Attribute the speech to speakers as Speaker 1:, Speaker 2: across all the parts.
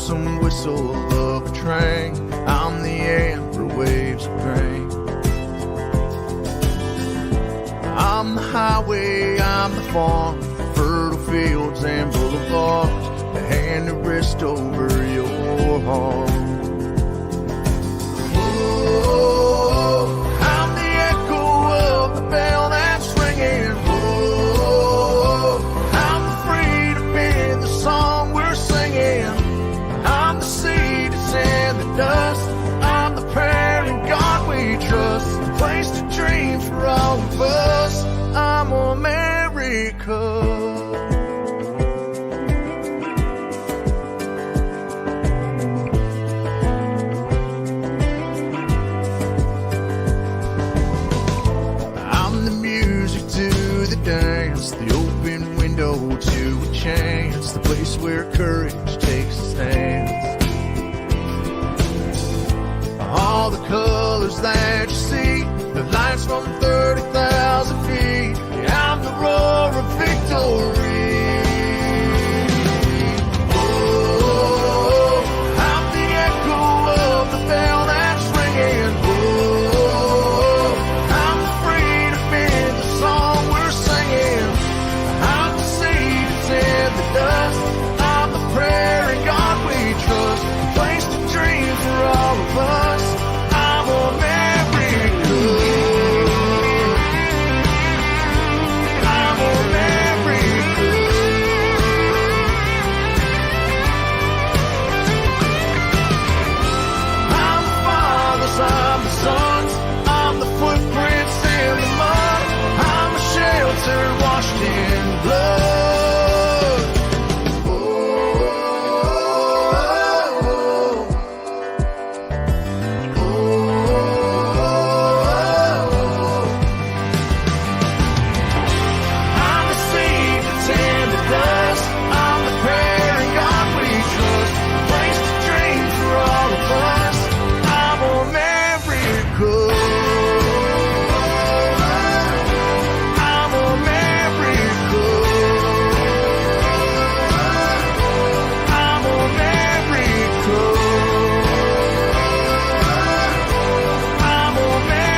Speaker 1: lonesome whistle of a train. I'm the amber waves of grain. I'm the highway, I'm the farm, fertile fields and boulevards, the hand that rests over your heart. Oh, I'm the echo of the bell that's ringing. Oh, I'm the freedom in the song we're singing. I'm the seed that's in the dust. I'm the prayer in God we trust. A place to dream for all of us. I'm America. Dance, the open window to a chance, the place where courage takes a stance. All the colors that you see, the lights from 30,000 feet. Yeah, I'm the roar of victory. Oh, I'm the echo of the bell that's ringing. Oh, I'm the freedom in the song we're singing. I'm the seed that's in the dust. I'm the prayer in God we trust. A place to dream for all of us. I'm America. I'm America. I'm the fathers, I'm the sons. I'm the footprints in the mud. I'm a shelter washed in blood. Oh, oh, oh, oh. I'm the seed that's in the dust. I'm the prayer in God we trust. A place to dream for all of us. I'm America. I'm America. I'm America. I'm America.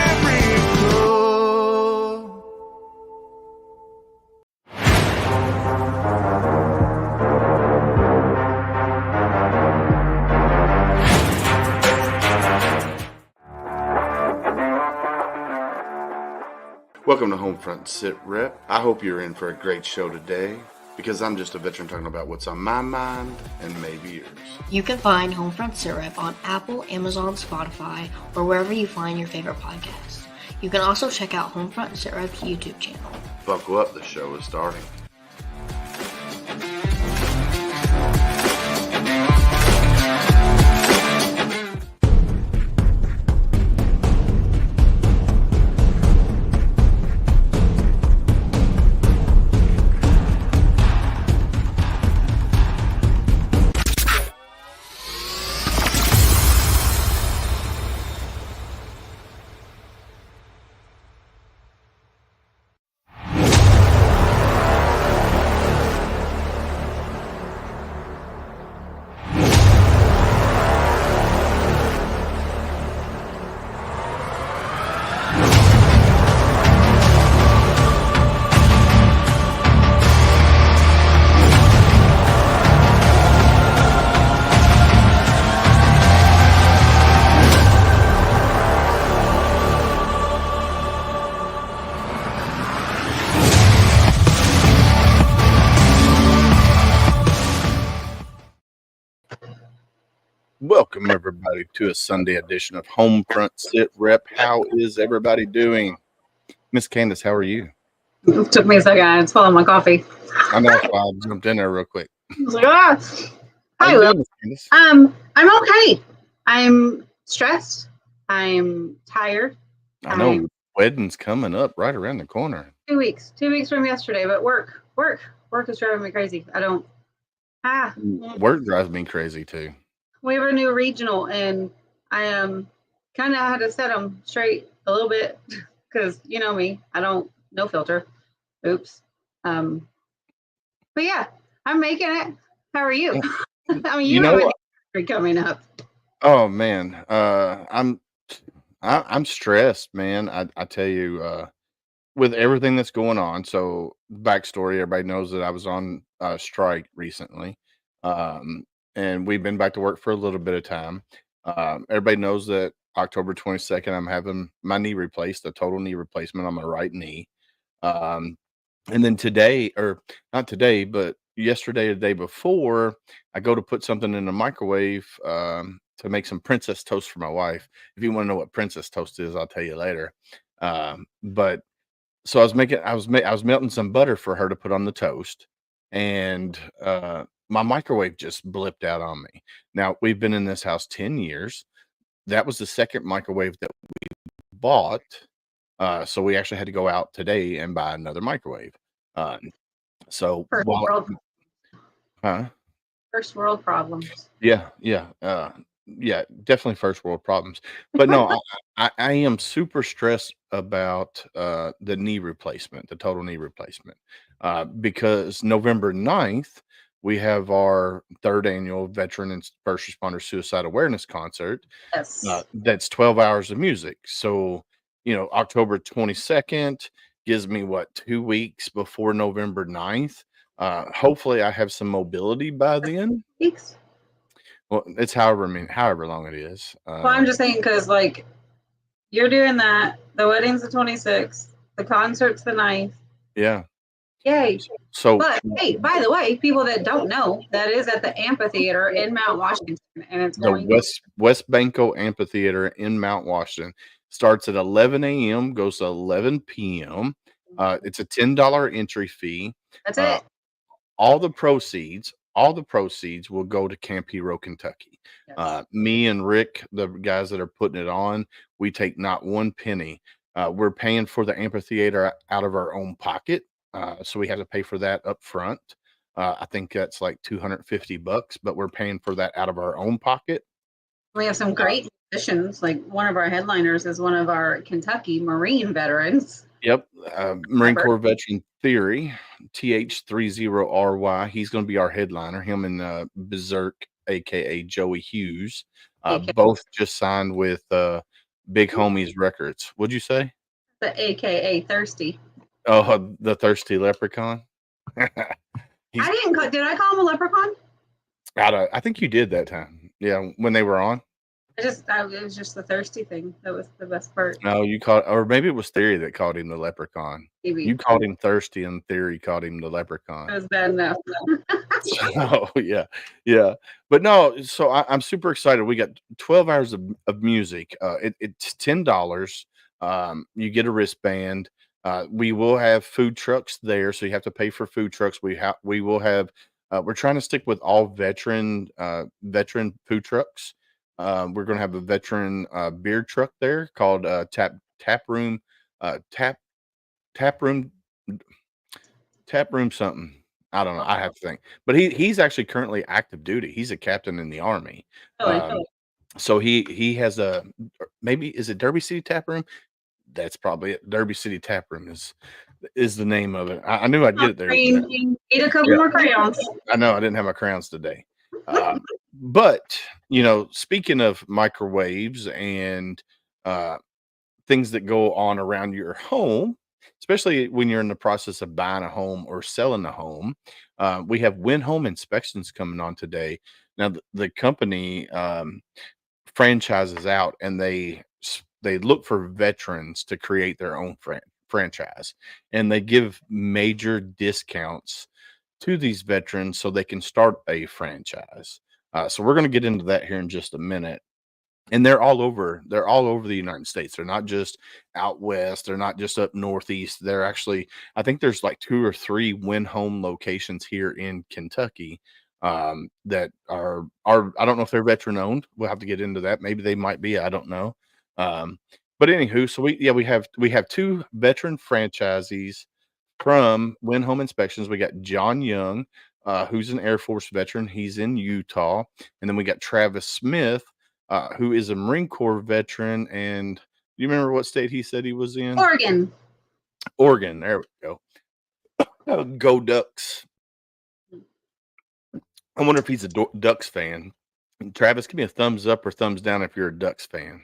Speaker 2: Welcome to HomeFront Sitrep. I hope you're in for a great show today, because I'm just a veteran talking about what's on my mind and maybe yours.
Speaker 3: You can find HomeFront Sitrep on Apple, Amazon, Spotify, or wherever you find your favorite podcasts. You can also check out HomeFront Sitrep's YouTube channel.
Speaker 2: Buckle up, the show is starting. Welcome, everybody, to a Sunday edition of HomeFront Sitrep. How is everybody doing? Miss Candace, how are you?
Speaker 4: It took me a second. I swallowed my coffee.
Speaker 2: I know, I jumped in there real quick.
Speaker 4: I was like, ah.
Speaker 2: How
Speaker 4: Hi,
Speaker 2: you
Speaker 4: Will.
Speaker 2: doing, Miss Candace?
Speaker 4: I'm okay. I'm stressed. I'm tired.
Speaker 2: I know wedding's coming up right around the corner.
Speaker 4: 2 weeks. 2 weeks from yesterday, but work is driving me crazy.
Speaker 2: Work drives me crazy too.
Speaker 4: We have a new regional, and I kind of had to set them straight a little bit because you know me, I don't no filter. Oops. But yeah, I'm making it. How are you? I mean,
Speaker 2: You know,
Speaker 4: coming up.
Speaker 2: Oh man, I'm stressed, man. I tell you, with everything that's going on. So backstory: everybody knows that I was on strike recently, um, and we've been back to work for a little bit of time. Everybody knows that October 22nd, I'm having my knee replaced, a total knee replacement on my right knee. Um, and then today, or not today, but yesterday, or the day before, I go to put something in the microwave to make some princess toast for my wife. If you want to know what princess toast is, I'll tell you later. But so I was melting some butter for her to put on the toast, and my microwave just blipped out on me. Now we've been in this house 10 years. That was the second microwave that we bought. So we actually had to go out today and buy another microwave. Uh, so
Speaker 4: First
Speaker 2: while
Speaker 4: world,
Speaker 2: huh?
Speaker 4: first world problems.
Speaker 2: Yeah, yeah, yeah, definitely first world problems. But no, I am super stressed about the knee replacement, the total knee replacement, because November 9th, we have our third annual Veteran and First Responder Suicide Awareness Concert.
Speaker 4: Yes.
Speaker 2: That's 12 hours of music. So, October 22nd gives me what, 2 weeks before November 9th. Hopefully, I have some mobility by then.
Speaker 4: Weeks.
Speaker 2: Well, it's however long it is.
Speaker 4: Well, I'm just saying because like you're doing that. The wedding's the 26th. The concert's the 9th.
Speaker 2: Yeah.
Speaker 4: Yay.
Speaker 2: So
Speaker 4: But hey, by the way, people that don't know, that is at the amphitheater in Mount Washington, and it's
Speaker 2: the
Speaker 4: going
Speaker 2: West Banco Amphitheater in Mount Washington starts at 11 a.m., goes to 11 p.m. It's a $10 entry fee.
Speaker 4: that's
Speaker 2: Uh,
Speaker 4: it.
Speaker 2: all the proceeds will go to Camp Hero, Kentucky.
Speaker 4: Yes.
Speaker 2: Me and Rick, the guys that are putting it on, we take not one penny. We're paying for the amphitheater out of our own pocket, so we have to pay for that up front. I think that's like $250, but we're paying for that out of our own pocket.
Speaker 4: We have some great musicians. Like one of our headliners is one of our Kentucky Marine veterans.
Speaker 2: Yep, Marine Corps veteran Theory, TH30RY. He's going to be our headliner. Him and Berserk, aka Joey Hughes,
Speaker 4: AKA,
Speaker 2: both just signed with Big Homies Records. What'd you say?
Speaker 4: the AKA Thirsty.
Speaker 2: Oh, the Thirsty Leprechaun.
Speaker 4: I didn't call, did I call him a leprechaun?
Speaker 2: I think you did that time. Yeah, when they were on.
Speaker 4: It was just the thirsty thing. That was the best part.
Speaker 2: No, you called, or maybe it was Theory that called him the Leprechaun.
Speaker 4: Maybe.
Speaker 2: You called him Thirsty, and Theory called him the Leprechaun.
Speaker 4: It was bad enough.
Speaker 2: Oh yeah, yeah. But no, so I'm super excited. We got 12 hours of music. It's $10. You get a wristband. We will have food trucks there, so you have to pay for food trucks. We will have. We're trying to stick with all veteran food trucks. We're going to have a veteran beer truck there called Tap Room, Tap Tap Room Tap Room something. I don't know. I have to think. But he's actually currently active duty. He's a captain in the Army.
Speaker 4: Really?
Speaker 2: So he has maybe, is it Derby City Tap Room? That's probably it. Derby City Tap Room is the name of it. I knew I'd get it there.
Speaker 4: Need a couple more crayons.
Speaker 2: I know I didn't have my crayons today. But speaking of microwaves and things that go on around your home, especially when you're in the process of buying a home or selling a home, we have Win Home Inspections coming on today. Now, the company franchises out, and they look for veterans to create their own franchise, and they give major discounts to these veterans so they can start a franchise. So we're going to get into that here in just a minute. And they're all over the United States. They're not just out west. They're not just up northeast. They're actually, I think there's like 2 or 3 Win Home locations here in Kentucky that are I don't know if they're veteran owned. We'll have to get into that. Maybe they might be. I don't know. But anywho, so we have 2 veteran franchisees from Win Home Inspections. We got John Young, who's an Air Force veteran. He's in Utah. And then we got Travis Smith, who is a Marine Corps veteran. And do you remember what state he said he was in?
Speaker 4: Oregon.
Speaker 2: Oregon. There we go. Go Ducks. I wonder if he's a Ducks fan. Travis, give me a thumbs up or thumbs down if you're a Ducks fan.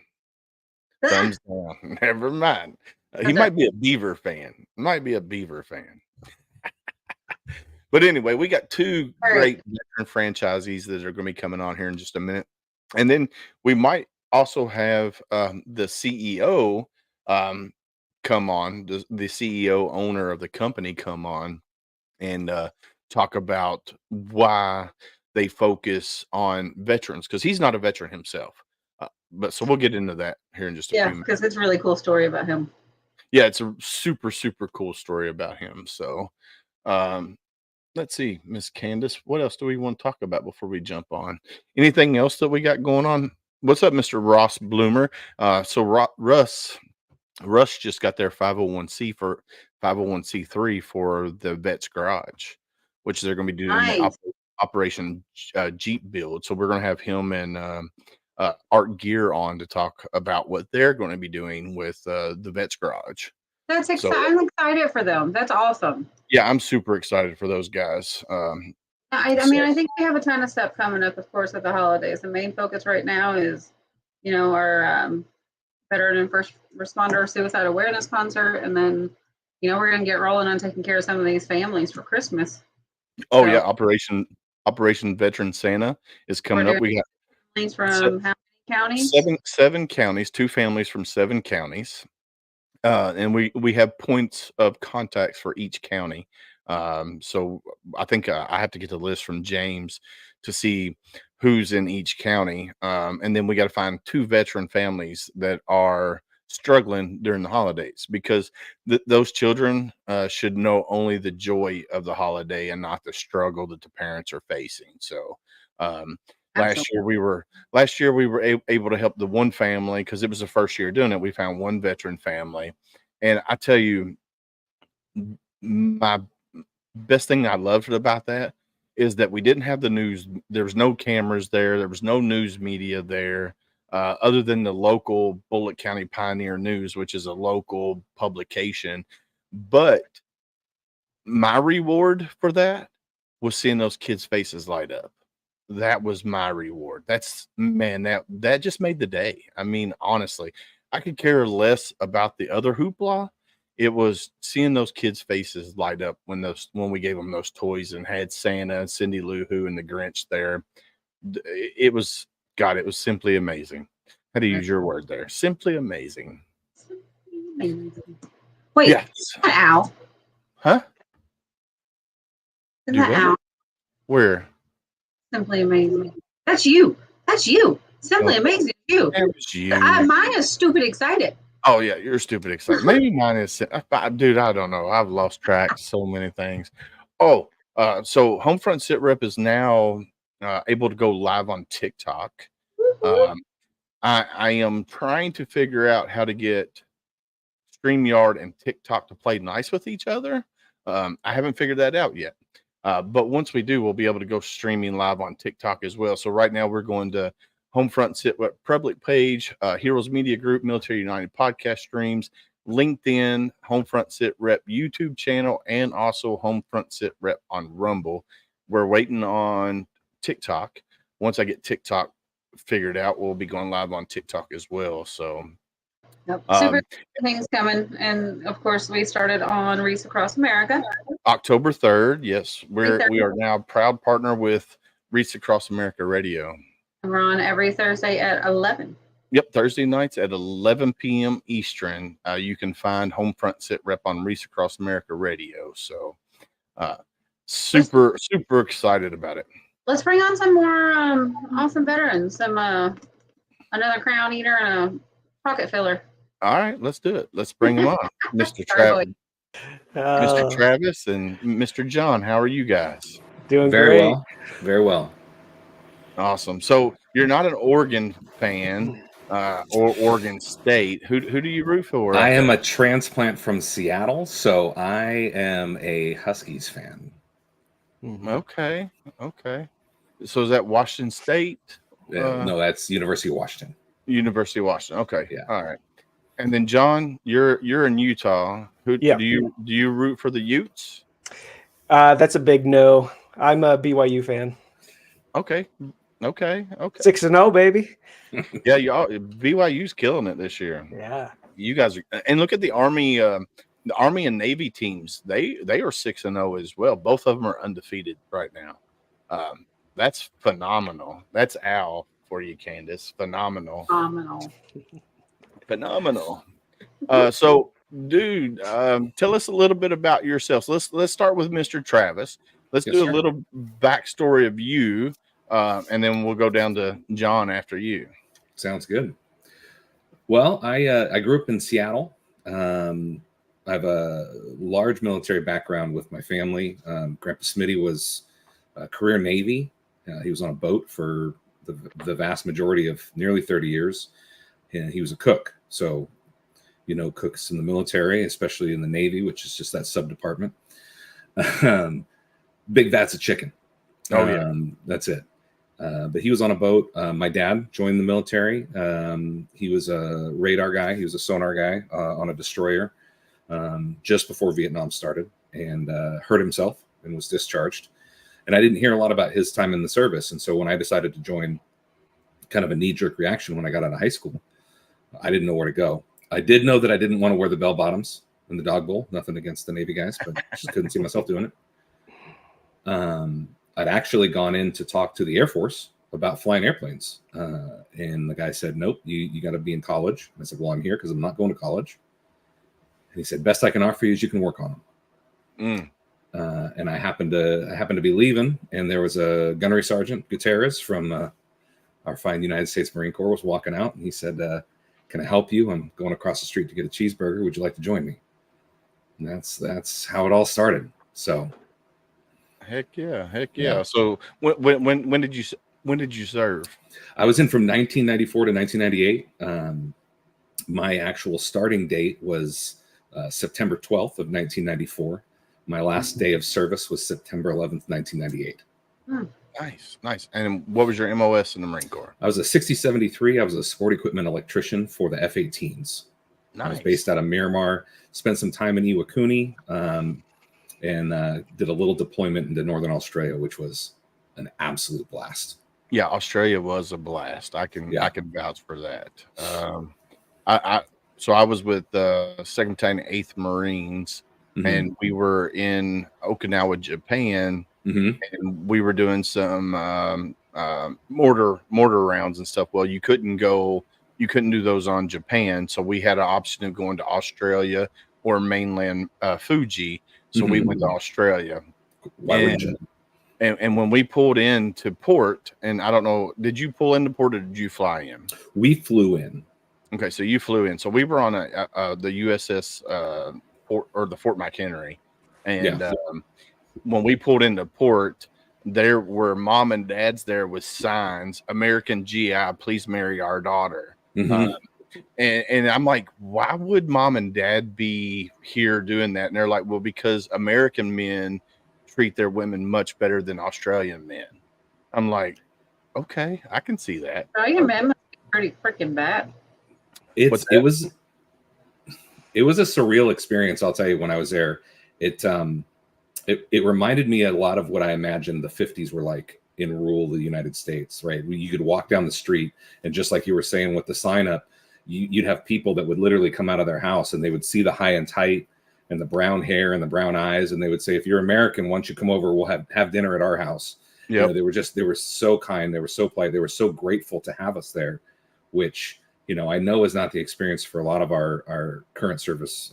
Speaker 2: Thumbs down. Never mind. He
Speaker 4: Thumbs up.
Speaker 2: might be a Beaver fan. Might be a Beaver fan. But anyway, we got two
Speaker 4: All right.
Speaker 2: great veteran franchisees that are going to be coming on here in just a minute. And then we might also have the CEO come on, the CEO owner of the company come on and talk about why they focus on veterans, because he's not a veteran himself. But so we'll get into that here in just a few
Speaker 4: Yeah,
Speaker 2: minutes.
Speaker 4: because it's a really cool story about him.
Speaker 2: Yeah, it's a super, super cool story about him. So let's see, Miss Candace, what else do we want to talk about before we jump on? Anything else that we got going on? What's up, Mr. Ross Bloomer? So Russ just got their 501c3 for the Vets Garage, which they're going to be doing the
Speaker 4: Nice.
Speaker 2: Operation Jeep build. So we're going to have him and Art Gear on to talk about what they're going to be doing with the Vets Garage.
Speaker 4: That's
Speaker 2: So-
Speaker 4: exciting. I'm excited for them. That's awesome.
Speaker 2: Yeah, I'm super excited for those guys.
Speaker 4: I mean, I think we have a ton of stuff coming up, of course, with the holidays. The main focus right now is, our veteran and first responder suicide awareness concert, and then, we're gonna get rolling on taking care of some of these families for Christmas.
Speaker 2: Oh
Speaker 4: So-
Speaker 2: yeah, Operation Veteran Santa is coming up. We got
Speaker 4: Families from how many counties?
Speaker 2: seven counties, 2 families from 7 counties. And we have points of contacts for each county. So I think I have to get the list from James to see who's in each county. And then we got to find 2 veteran families that are struggling during the holidays, because those children should know only the joy of the holiday and not the struggle that the parents are facing. So last year we were able to help the one family because it was the first year doing it. We found one veteran family, and I tell you, my best thing I loved about that is that we didn't have the news. There was no cameras there. There was no news media there, other than the local Bullitt County Pioneer News, which is a local publication. But my reward for that was seeing those kids' faces light up. That was my reward. That just made the day. I mean, honestly, I could care less about the other hoopla. It was seeing those kids' faces light up when we gave them those toys and had Santa and Cindy Lou Who and the Grinch there. It was simply amazing. How to use your word there? Simply amazing.
Speaker 4: Wait,
Speaker 2: Yes.
Speaker 4: is that Al?
Speaker 2: Huh?
Speaker 4: Isn't
Speaker 2: Do
Speaker 4: that
Speaker 2: what?
Speaker 4: Al?
Speaker 2: Where?
Speaker 4: Simply amazing. That's you. That's you. Simply
Speaker 2: Oh.
Speaker 4: amazing. You.
Speaker 2: That was you.
Speaker 4: Mine is stupid excited.
Speaker 2: Oh yeah, you're stupid excited. Maybe mine is, dude. I don't know. I've lost track. So many things. Oh, so HomeFront Sitrep is now able to go live on TikTok. I am trying to figure out how to get StreamYard and TikTok to play nice with each other. I haven't figured that out yet. But once we do, we'll be able to go streaming live on TikTok as well. So right now we're going to HomeFront Sitrep public page, Heroes Media Group, Military United podcast streams, LinkedIn, HomeFront Sitrep YouTube channel, and also HomeFront Sitrep on Rumble. We're waiting on TikTok. Once I get TikTok figured out, we'll be going live on TikTok as well. So
Speaker 4: Super things coming. And of course, we started on Reese Across America.
Speaker 2: October 3rd. Yes, we are now a proud partner with Reese Across America Radio.
Speaker 4: We're on every Thursday at 11.
Speaker 2: Yep, Thursday nights at 11 p.m. Eastern. You can find HomeFront Sitrep on Reese Across America Radio. So super excited about it.
Speaker 4: Let's bring on some more awesome veterans. Some another crown eater and a pocket filler.
Speaker 2: All right, let's do it. Let's bring them on. Mr. Travis. Mr. Travis and Mr. John, how are you guys?
Speaker 5: Doing
Speaker 6: Very
Speaker 5: great.
Speaker 6: well. Very well.
Speaker 2: Awesome. So you're not an Oregon fan or Oregon State. Who do you root for?
Speaker 6: I am a transplant from Seattle, so I am a Huskies fan.
Speaker 2: Okay. So is that Washington State?
Speaker 6: No, that's University of Washington.
Speaker 2: University of Washington. Okay.
Speaker 6: Yeah.
Speaker 2: All right. And then John, you're in Utah. Do you root for the Utes?
Speaker 5: That's a big no. I'm a BYU fan.
Speaker 2: Okay. Okay.
Speaker 5: 6-0, baby.
Speaker 2: Yeah, y'all BYU's killing it this year.
Speaker 5: Yeah.
Speaker 2: You guys are, and look at the Army and Navy teams. They are 6-0 as well. Both of them are undefeated right now. That's phenomenal. That's Al for you, Candace. Phenomenal. So, dude, tell us a little bit about yourselves. Let's start with Mr. Travis. Let's do a little backstory of you, and then we'll go down to John after you.
Speaker 6: Sounds good. Well, I grew up in Seattle. I have a large military background with my family. Grandpa Smitty was a career Navy. He was on a boat for the vast majority of nearly 30 years, and he was a cook. So, cooks in the military, especially in the Navy, which is just that sub department. Big vats of chicken.
Speaker 2: Oh yeah,
Speaker 6: that's it. But he was on a boat. My dad joined the military. He was a radar guy. He was a sonar guy on a destroyer just before Vietnam started, and hurt himself and was discharged. And I didn't hear a lot about his time in the service. And so when I decided to join, kind of a knee-jerk reaction when I got out of high school, I didn't know where to go. I did know that I didn't want to wear the bell bottoms in the dog bowl. Nothing against the Navy guys, but I just couldn't see myself doing it. I'd actually gone in to talk to the Air Force about flying airplanes. And the guy said, nope, you got to be in college. And I said, well, I'm here because I'm not going to college. And he said, best I can offer you is you can work on them. And I happened to be leaving, and there was a gunnery sergeant, Gutierrez, from our fine United States Marine Corps, was walking out, and he said, can I help you? I'm going across the street to get a cheeseburger. Would you like to join me? And that's how it all started. So
Speaker 2: heck yeah. So when did you serve?
Speaker 6: I was in from 1994 to 1998. My actual starting date was September 12th of 1994. My last day of service was September 11th, 1998.
Speaker 2: Nice. And what was your MOS in the Marine Corps?
Speaker 6: I was a 6073. I was a sport equipment electrician for the F-18s.
Speaker 2: Nice.
Speaker 6: I was based out of Miramar, spent some time in Iwakuni, and did a little deployment into Northern Australia, which was an absolute blast.
Speaker 2: Yeah, Australia was a blast. I can vouch for that. So I was with 2nd Battalion 8th Marines, and we were in Okinawa, Japan, and we were doing some mortar rounds and stuff. Well, you couldn't do those on Japan, so we had an option of going to Australia or mainland Fuji. So we went to Australia. And when we pulled into port, and I don't know, did you pull into port or did you fly in?
Speaker 6: We flew in.
Speaker 2: Okay, so you flew in. So we were on the USS the Fort McHenry, and when we pulled into port, there were mom and dads there with signs, "American GI, please marry our daughter." And I'm like, why would mom and dad be here doing that? And they're like, well, because American men treat their women much better than Australian men. I'm like, okay, I can see that.
Speaker 4: Australian men must be pretty freaking bad.
Speaker 6: It was a surreal experience. I'll tell you, when I was there, it reminded me a lot of what I imagined the 50s were like in rural the United States, right? You could walk down the street, and just like you were saying with the sign up, you'd have people that would literally come out of their house and they would see the high and tight and the brown hair and the brown eyes, and they would say, if you're American, why don't you come over, we'll have dinner at our house. Yeah, they were so kind, they were so polite, they were so grateful to have us there, which I know is not the experience for a lot of our current service,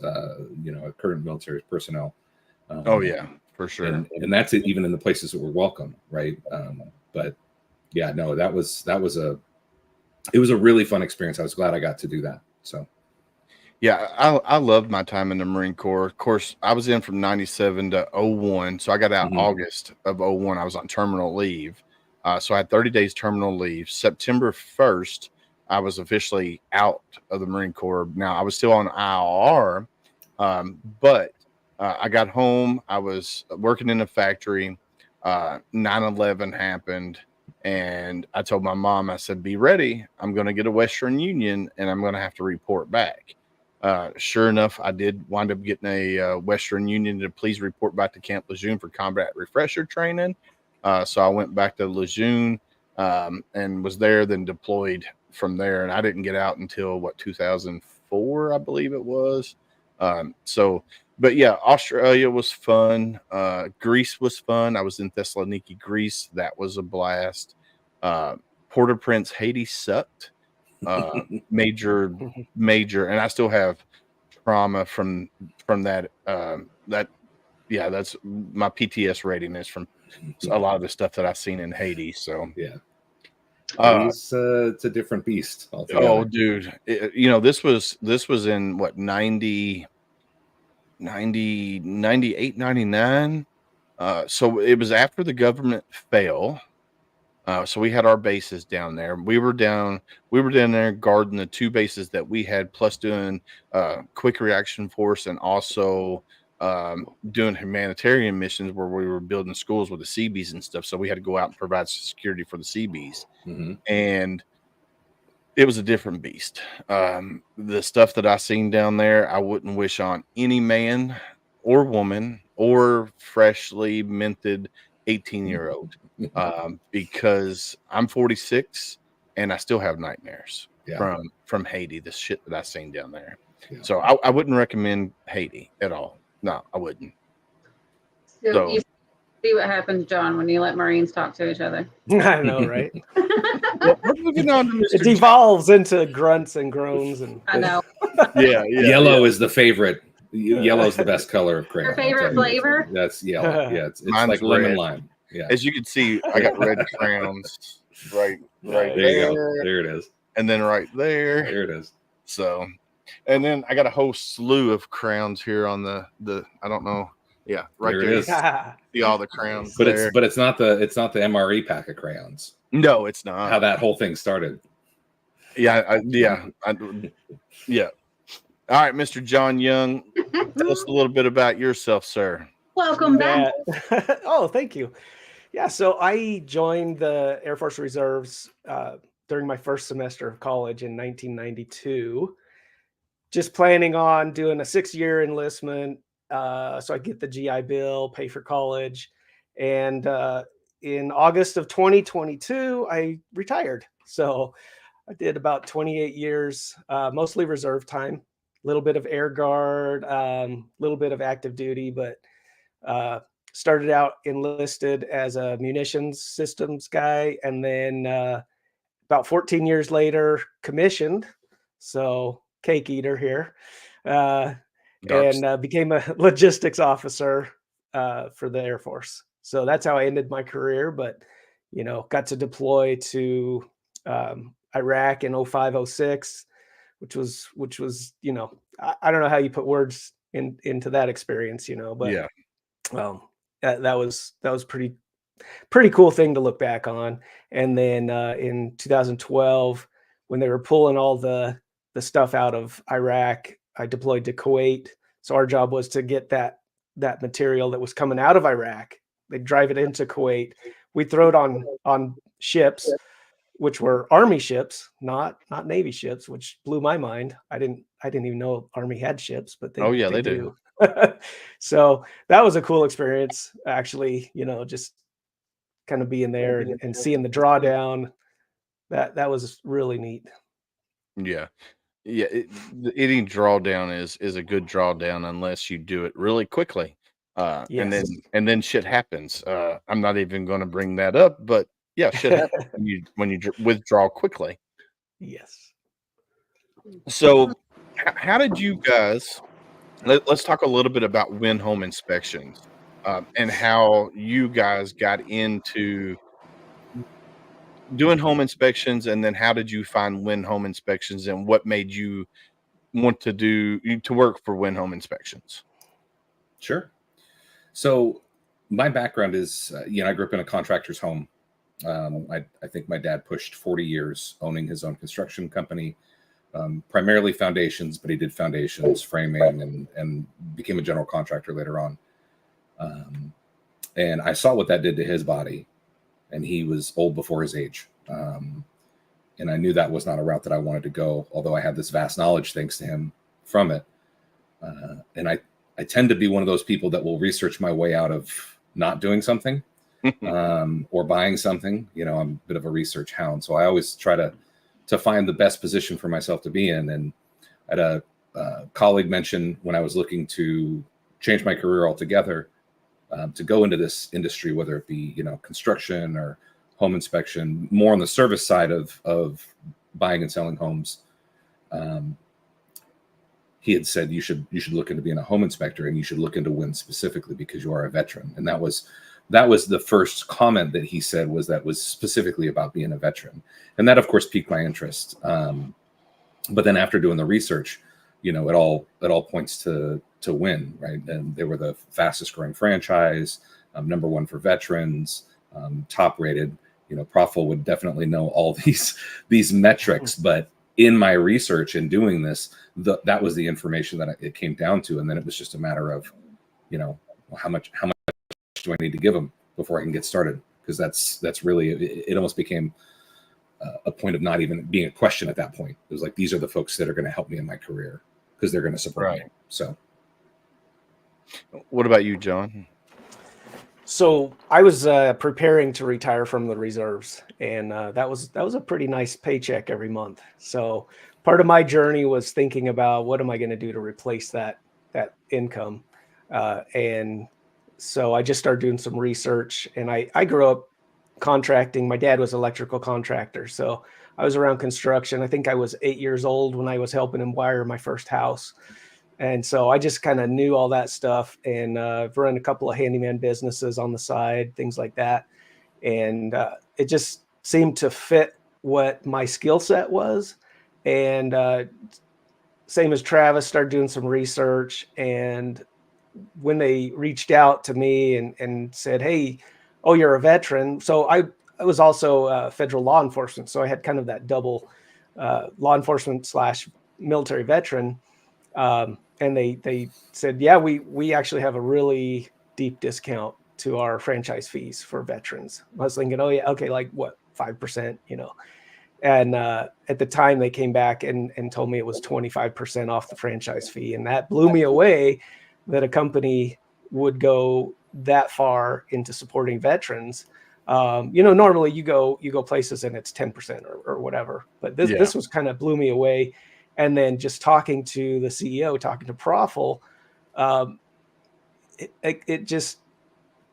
Speaker 6: current military personnel.
Speaker 2: Oh yeah, for sure.
Speaker 6: And that's it, even in the places that were welcome, right? But yeah, no, it was a really fun experience. I was glad I got to do that. So
Speaker 2: yeah, I loved my time in the Marine Corps. Of course, I was in from 97 to 01. So I got out August of 01. I was on terminal leave. So I had 30 days terminal leave. September 1st, I was officially out of the Marine Corps. Now, I was still on IR, but I got home. I was working in a factory. 9/11 happened. And I told my mom, I said, be ready. I'm going to get a Western Union, and I'm going to have to report back. Sure enough, I did wind up getting a Western Union to please report back to Camp Lejeune for combat refresher training. So I went back to Lejeune, and was there, then deployed from there. And I didn't get out until 2004, I believe it was. But yeah, Australia was fun. Greece was fun. I was in Thessaloniki, Greece. That was a blast. Port-au-Prince, Haiti sucked. Major, and I still have trauma from that. That's my PTS rating is from a lot of the stuff that I've seen in Haiti. So
Speaker 6: yeah. It's a different beast altogether.
Speaker 2: Oh, dude, this was in what 90, 98, 99. So it was after the government fell. So we had our bases down there. We were down there guarding the 2 bases that we had, plus doing quick reaction force and also doing humanitarian missions where we were building schools with the CBs and stuff. So we had to go out and provide security for the CBs.
Speaker 6: Mm-hmm.
Speaker 2: And it was a different beast. The stuff that I seen down there, I wouldn't wish on any man or woman or freshly minted 18-year-old, because I'm 46 and I still have nightmares from Haiti, the shit that I seen down there. Yeah. So I wouldn't recommend Haiti at all. No, I wouldn't.
Speaker 4: So you see what happens, John, when you let Marines talk to each other.
Speaker 5: I know, right?
Speaker 2: Well, we're moving on to Mr.
Speaker 5: It devolves into grunts and groans, and
Speaker 4: I know.
Speaker 2: Yeah.
Speaker 6: Yellow is the favorite. Yellow is the best color of crayon.
Speaker 4: Your favorite flavor?
Speaker 6: That's yellow. Yeah, it's like
Speaker 2: red.
Speaker 6: lemon lime. Yeah.
Speaker 2: As you can see, I got red crayons right
Speaker 6: there. You go. There it is.
Speaker 2: And then right there.
Speaker 6: There it is.
Speaker 2: So, and then I got a whole slew of crowns here on the I don't know. Yeah, right there.
Speaker 6: It is.
Speaker 2: See all the crowns.
Speaker 6: But it's not the MRE pack of crayons.
Speaker 2: No, it's not.
Speaker 6: How that whole thing started.
Speaker 2: Yeah. Yeah. All right, Mr. John Young, tell us a little bit about yourself, sir.
Speaker 4: Welcome back.
Speaker 5: Oh, thank you. Yeah, so I joined the Air Force Reserves during my first semester of college in 1992, just planning on doing a 6-year enlistment so I get the GI Bill, pay for college. And in August of 2022, I retired. So I did about 28 years, mostly reserve time, a little bit of Air Guard, a little bit of active duty, but started out enlisted as a munitions systems guy, and then about 14 years later commissioned, so cake eater here, and became a logistics officer for the Air Force. So that's how I ended my career, but got to deploy to Iraq in 05, 06, which was I don't know how you put words into that experience, but
Speaker 2: yeah.
Speaker 5: That was pretty cool thing to look back on. And then in 2012, when they were pulling all the stuff out of Iraq, I deployed to Kuwait. So our job was to get that material that was coming out of Iraq. They'd drive it into Kuwait. We'd throw it on ships, which were Army ships, not Navy ships, which blew my mind. I didn't even know Army had ships, but they do. So that was a cool experience, actually, just kind of being there and seeing the drawdown. That was really neat.
Speaker 2: Yeah. Any drawdown is a good drawdown unless you do it really quickly.
Speaker 5: Yes.
Speaker 2: and then shit happens. I'm not even going to bring that up, but yeah, shit happens when you withdraw quickly.
Speaker 5: Yes.
Speaker 2: So how did you guys, let's talk a little bit about Win Home Inspections, and how you guys got into doing home inspections, and then how did you find Win Home Inspections, and what made you want to work for Win Home Inspections?
Speaker 6: Sure. So my background is, I grew up in a contractor's home. I think my dad pushed 40 years owning his own construction company, primarily foundations, but he did foundations, framing, and became a general contractor later on. And I saw what that did to his body, and he was old before his age. And I knew that was not a route that I wanted to go, although I had this vast knowledge thanks to him from it. And I tend to be one of those people that will research my way out of not doing something. or buying something. You know, I'm a bit of a research hound, so I always try to find the best position for myself to be in. And I had a colleague mention when I was looking to change my career altogether, to go into this industry, whether it be, you know, construction or home inspection, more on the service side of buying and selling homes. He had said you should look into being a home inspector, and you should look into WIN specifically because you are a veteran. And that was the first comment that he said, was specifically about being a veteran. And that of course piqued my interest. But then after doing the research, you know, it all points to WIN, right? And they were the fastest growing franchise, #1 for veterans, top rated. You know, Profil would definitely know all these metrics, but in my research and doing this, that was the information that it came down to. And then it was just a matter of, you know, well, how much do I need to give them before I can get started? Because that's really, it almost became a point of not even being a question at that point. It was like, these are the folks that are going to help me in my career because they're going to support me. So
Speaker 2: what about you, John?
Speaker 5: So I was preparing to retire from the reserves, and that was a pretty nice paycheck every month. So part of my journey was thinking about what am I going to do to replace that income, and so I just started doing some research. And I grew up contracting. My dad was an electrical contractor, so I was around construction. I think I was 8 years old when I was helping him wire my first house. And so I just kind of knew all that stuff, and run a couple of handyman businesses on the side, things like that. And it just seemed to fit what my skill set was. And same as Travis, started doing some research. And when they reached out to me and said, hey, oh, you're a veteran. So I was also federal law enforcement. So I had kind of that double law enforcement / military veteran. And they said, yeah, we actually have a really deep discount to our franchise fees for veterans. I was thinking, oh yeah, okay, like what, 5%, you know? And at the time they came back and told me it was 25% off the franchise fee. And that blew me away that a company would go that far into supporting veterans. You know, normally you go places and it's 10% or whatever, but this was kind of blew me away. And then just talking to the CEO, talking to Profil, it just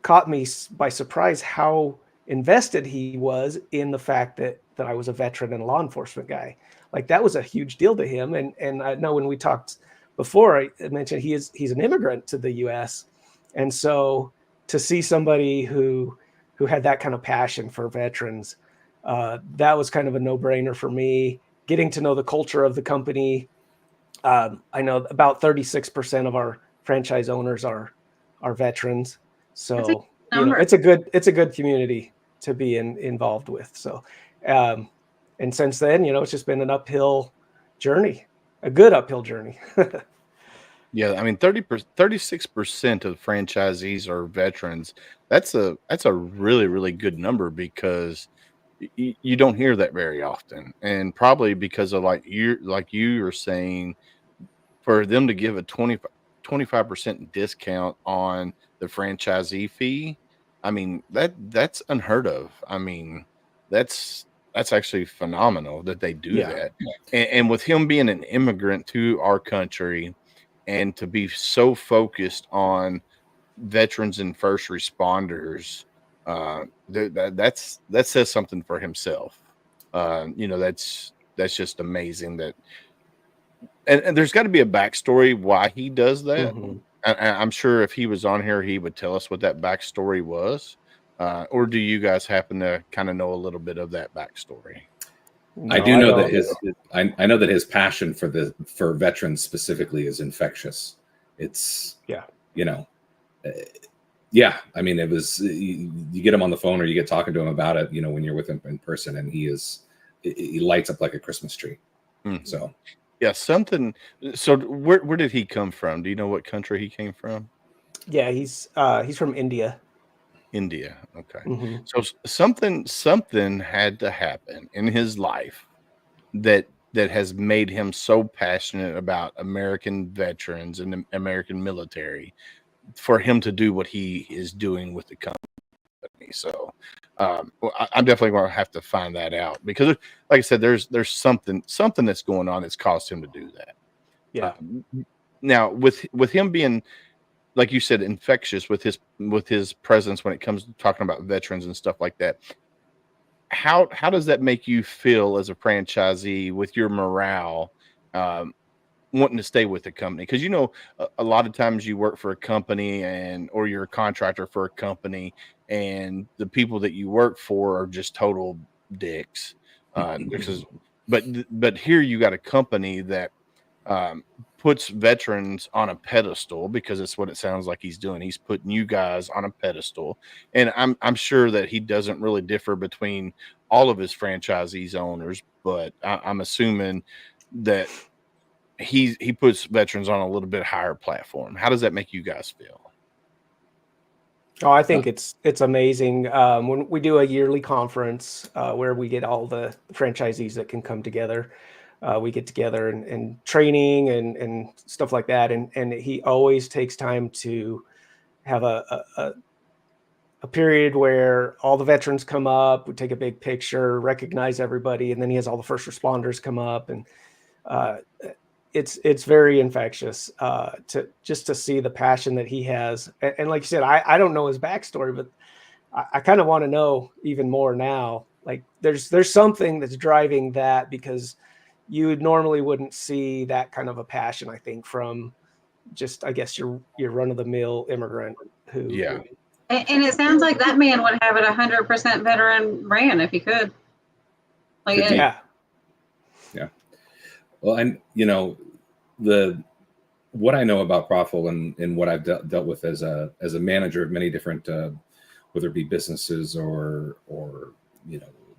Speaker 5: caught me by surprise how invested he was in the fact that I was a veteran and a law enforcement guy. Like that was a huge deal to him. And I know when we talked before, I mentioned he's an immigrant to the U.S. And so to see somebody who had that kind of passion for veterans, that was kind of a no-brainer for me. Getting to know the culture of the company. I know about 36% of our franchise owners are veterans. So you know, it's a good community to be involved with. So, and since then, you know, it's just been an uphill journey, a good uphill journey.
Speaker 2: Yeah, I mean, 36% of franchisees are veterans. That's a really, really good number because you don't hear that very often, and probably because of like you were saying, for them to give a 25% discount on the franchisee fee. I mean, that's unheard of. I mean, that's actually phenomenal that they do that. And with him being an immigrant to our country and to be so focused on veterans and first responders, that says something for himself. You know, that's just amazing that, and there's got to be a backstory why he does that. I'm sure if he was on here, he would tell us what that backstory was. Or do you guys happen to kind of know a little bit of that backstory?
Speaker 5: No,
Speaker 6: I do know that I know that his passion for veterans specifically is infectious. It's, you know, I mean, it was, you get him on the phone or you get talking to him about it, you know, when you're with him in person, and he lights up like a Christmas tree. So
Speaker 2: yeah, something. So where did he come from? Do you know what country he came from?
Speaker 5: Yeah, he's from India.
Speaker 2: India. Okay. So something had to happen in his life that has made him so passionate about American veterans and the American military for him to do what he is doing with the company. company. So I'm definitely going to have to find that out, because, like I said, there's something that's going on that's caused him to do that.
Speaker 5: Yeah.
Speaker 2: Now with him being, like you said, infectious with his presence when it comes to talking about veterans and stuff like that, how does that make you feel as a franchisee with your morale, wanting to stay with the company? Because a lot of times you work for a company, or you're a contractor for a company, and the people that you work for are just total dicks. But here you got a company that puts veterans on a pedestal, because it's what it sounds like he's doing. He's putting you guys on a pedestal, and I'm sure that he doesn't really differ between all of his franchisees owners, but I'm assuming that he puts veterans on a little bit higher platform. How does that make you guys feel?
Speaker 5: Oh, I think it's amazing. When we do a yearly conference where we get all the franchisees that can come together, we get together and training and stuff like that. And he always takes time to have a period where all the veterans come up, we take a big picture, recognize everybody, and then he has all the first responders come up, and it's very infectious to see the passion that he has. And like you said, I don't know his backstory, but I kind of want to know even more now. Like there's something that's driving that, because you normally wouldn't see that kind of a passion, I think, from just, I guess, your run-of-the-mill immigrant who.
Speaker 2: Yeah.
Speaker 4: And it sounds like that man would have it 100% veteran ran if he could. Like,
Speaker 5: Yeah.
Speaker 6: Well, and what I know about Profil and what I've dealt with as a manager of many different, whether it be businesses or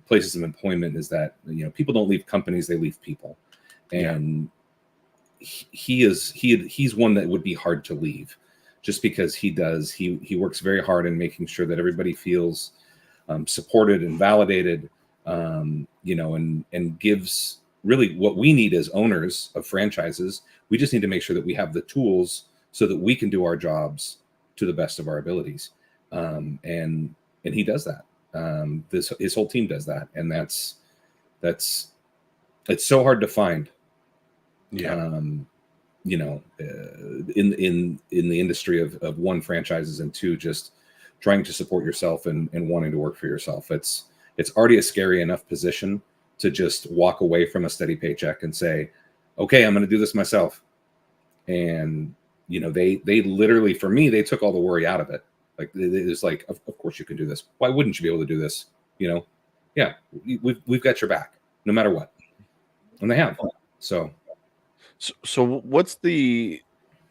Speaker 6: places of employment, is that people don't leave companies, they leave people, and he's one that would be hard to leave, just because he works very hard in making sure that everybody feels supported and validated, and gives really what we need as owners of franchises. We just need to make sure that we have the tools so that we can do our jobs to the best of our abilities. And he does that. His whole team does that. And it's so hard to find.
Speaker 2: Yeah.
Speaker 6: In the industry of one, franchises, and two, just trying to support yourself and wanting to work for yourself. It's already a scary enough position to just walk away from a steady paycheck and say, okay, I'm going to do this myself. And, they literally, for me, they took all the worry out of it. Like, it's like, of course you can do this. Why wouldn't you be able to do this? Yeah, we've got your back no matter what. And they have. So
Speaker 2: what's the,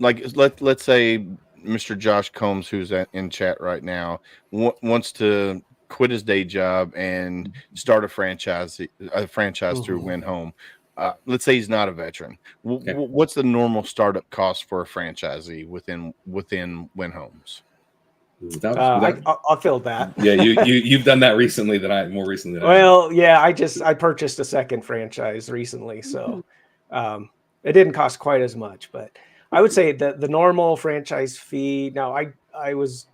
Speaker 2: like, let's say Mr. Josh Combs, who's in chat right now, wants to quit his day job and start a franchise through Win Home. Let's say he's not a veteran.
Speaker 6: Okay.
Speaker 2: What's the normal startup cost for a franchisee within Win Homes?
Speaker 5: I'll fill that.
Speaker 6: Yeah, you've done that recently. More recently.
Speaker 5: I purchased a second franchise recently, so it didn't cost quite as much. But I would say that the normal franchise fee. Now, I was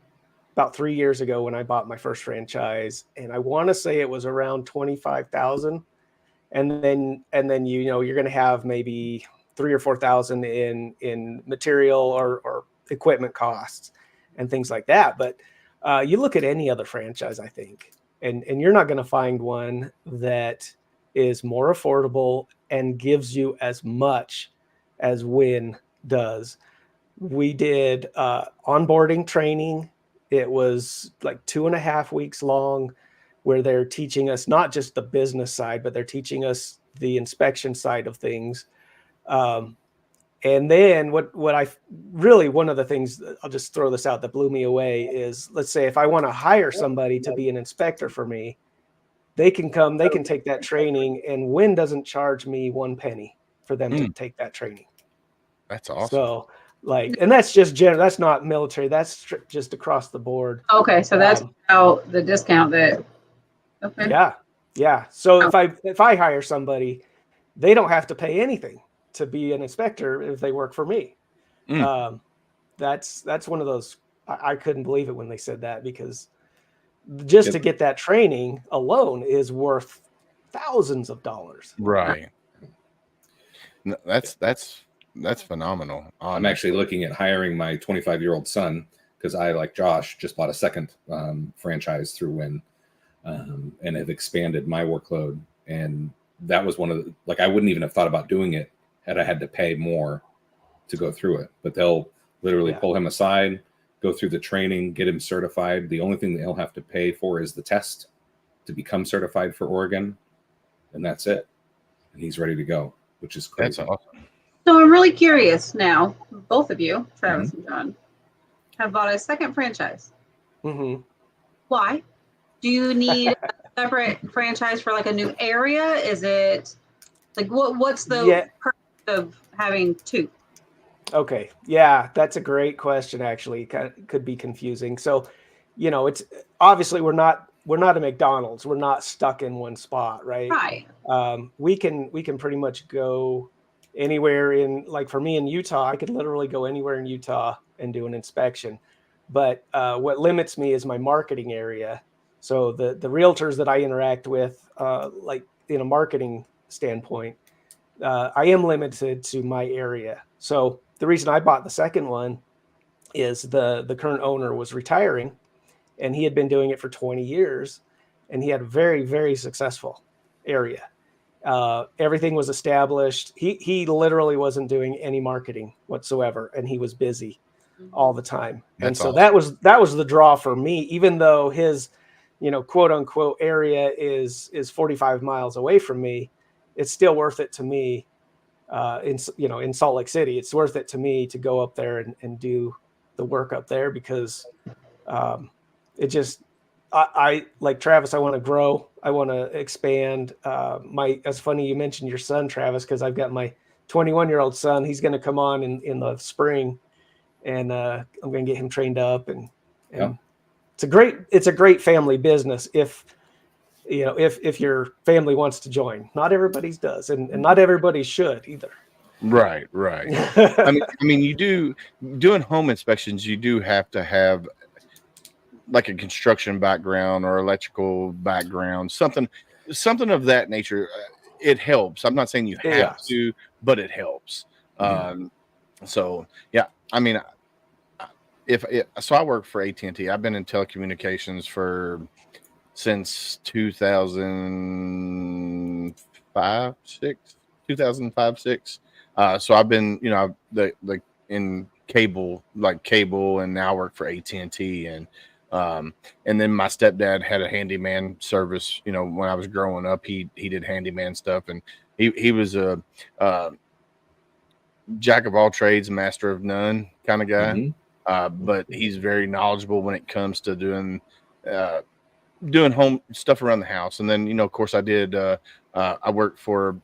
Speaker 5: about 3 years ago when I bought my first franchise, and I want to say it was around 25,000, and then you're going to have maybe 3,000 or 4,000 in material or equipment costs and things like that. But you look at any other franchise, I think, and you're not going to find one that is more affordable and gives you as much as Win does. We did onboarding training. It was like 2.5 weeks long, where they're teaching us not just the business side, but they're teaching us the inspection side of things. And then one of the things, I'll just throw this out, that blew me away is, let's say if I want to hire somebody to be an inspector for me, they can take that training, and Win doesn't charge me 1 penny for them to take that training.
Speaker 2: That's awesome.
Speaker 5: So, and that's just general. That's not military. That's just across the board.
Speaker 4: Okay, so that's how the discount that. Okay.
Speaker 5: Yeah. So if I hire somebody, they don't have to pay anything to be an inspector if they work for me. That's one of those. I couldn't believe it when they said that, because just to get that training alone is worth thousands of dollars.
Speaker 2: Right. No, that's phenomenal.
Speaker 6: I'm actually looking at hiring my 25-year-old son, because I, like Josh, just bought a second franchise through Win, and have expanded my workload. And that was one of the, like, I wouldn't even have thought about doing it had I had to pay more to go through it. But they'll literally pull him aside, go through the training, get him certified. The only thing that he'll have to pay for is the test to become certified for Oregon, and that's it. And he's ready to go, which is crazy.
Speaker 2: That's awesome.
Speaker 4: So I'm really curious now, both of you, Travis and John, have bought a second franchise.
Speaker 5: Mm-hmm.
Speaker 4: Why? Do you need a separate franchise for like a new area? Is it like what's the purpose of having two?
Speaker 5: Okay. Yeah, that's a great question. Actually, it could be confusing. So, you know, it's obviously we're not a McDonald's. We're not stuck in one spot, right?
Speaker 4: Right.
Speaker 5: We can pretty much go anywhere in, like for me in Utah, I could literally go anywhere in Utah and do an inspection. But what limits me is my marketing area. So the realtors that I interact with, like in a marketing standpoint, I am limited to my area. So the reason I bought the second one is the current owner was retiring, and he had been doing it for 20 years, and he had a very, very successful area. Everything was established. He literally wasn't doing any marketing whatsoever, and he was busy all the time.
Speaker 2: That's
Speaker 5: and so
Speaker 2: awesome.
Speaker 5: that was the draw for me, even though his, you know, quote unquote area is 45 miles away from me. It's still worth it to me. In Salt Lake City, it's worth it to me to go up there and do the work up there, because it just, I like Travis, I want to grow. I want to expand. It's funny you mentioned your son, Travis, because I've got my 21-year-old son. He's going to come on in the spring, and I'm going to get him trained up. And it's a great family business if your family wants to join. Not everybody's does, and not everybody should either.
Speaker 2: Right. I mean, doing home inspections, you do have to have like a construction background or electrical background, something of that nature. It helps. I'm not saying you have to, but it helps. So yeah, I mean, so I work for AT&T. I've been in telecommunications since 2005, 6. So I've been, in cable and now work for AT&T, and then my stepdad had a handyman service. You know, when I was growing up, he did handyman stuff, and he was a jack of all trades, master of none kind of guy. But he's very knowledgeable when it comes to doing home stuff around the house. And then, of course, I worked for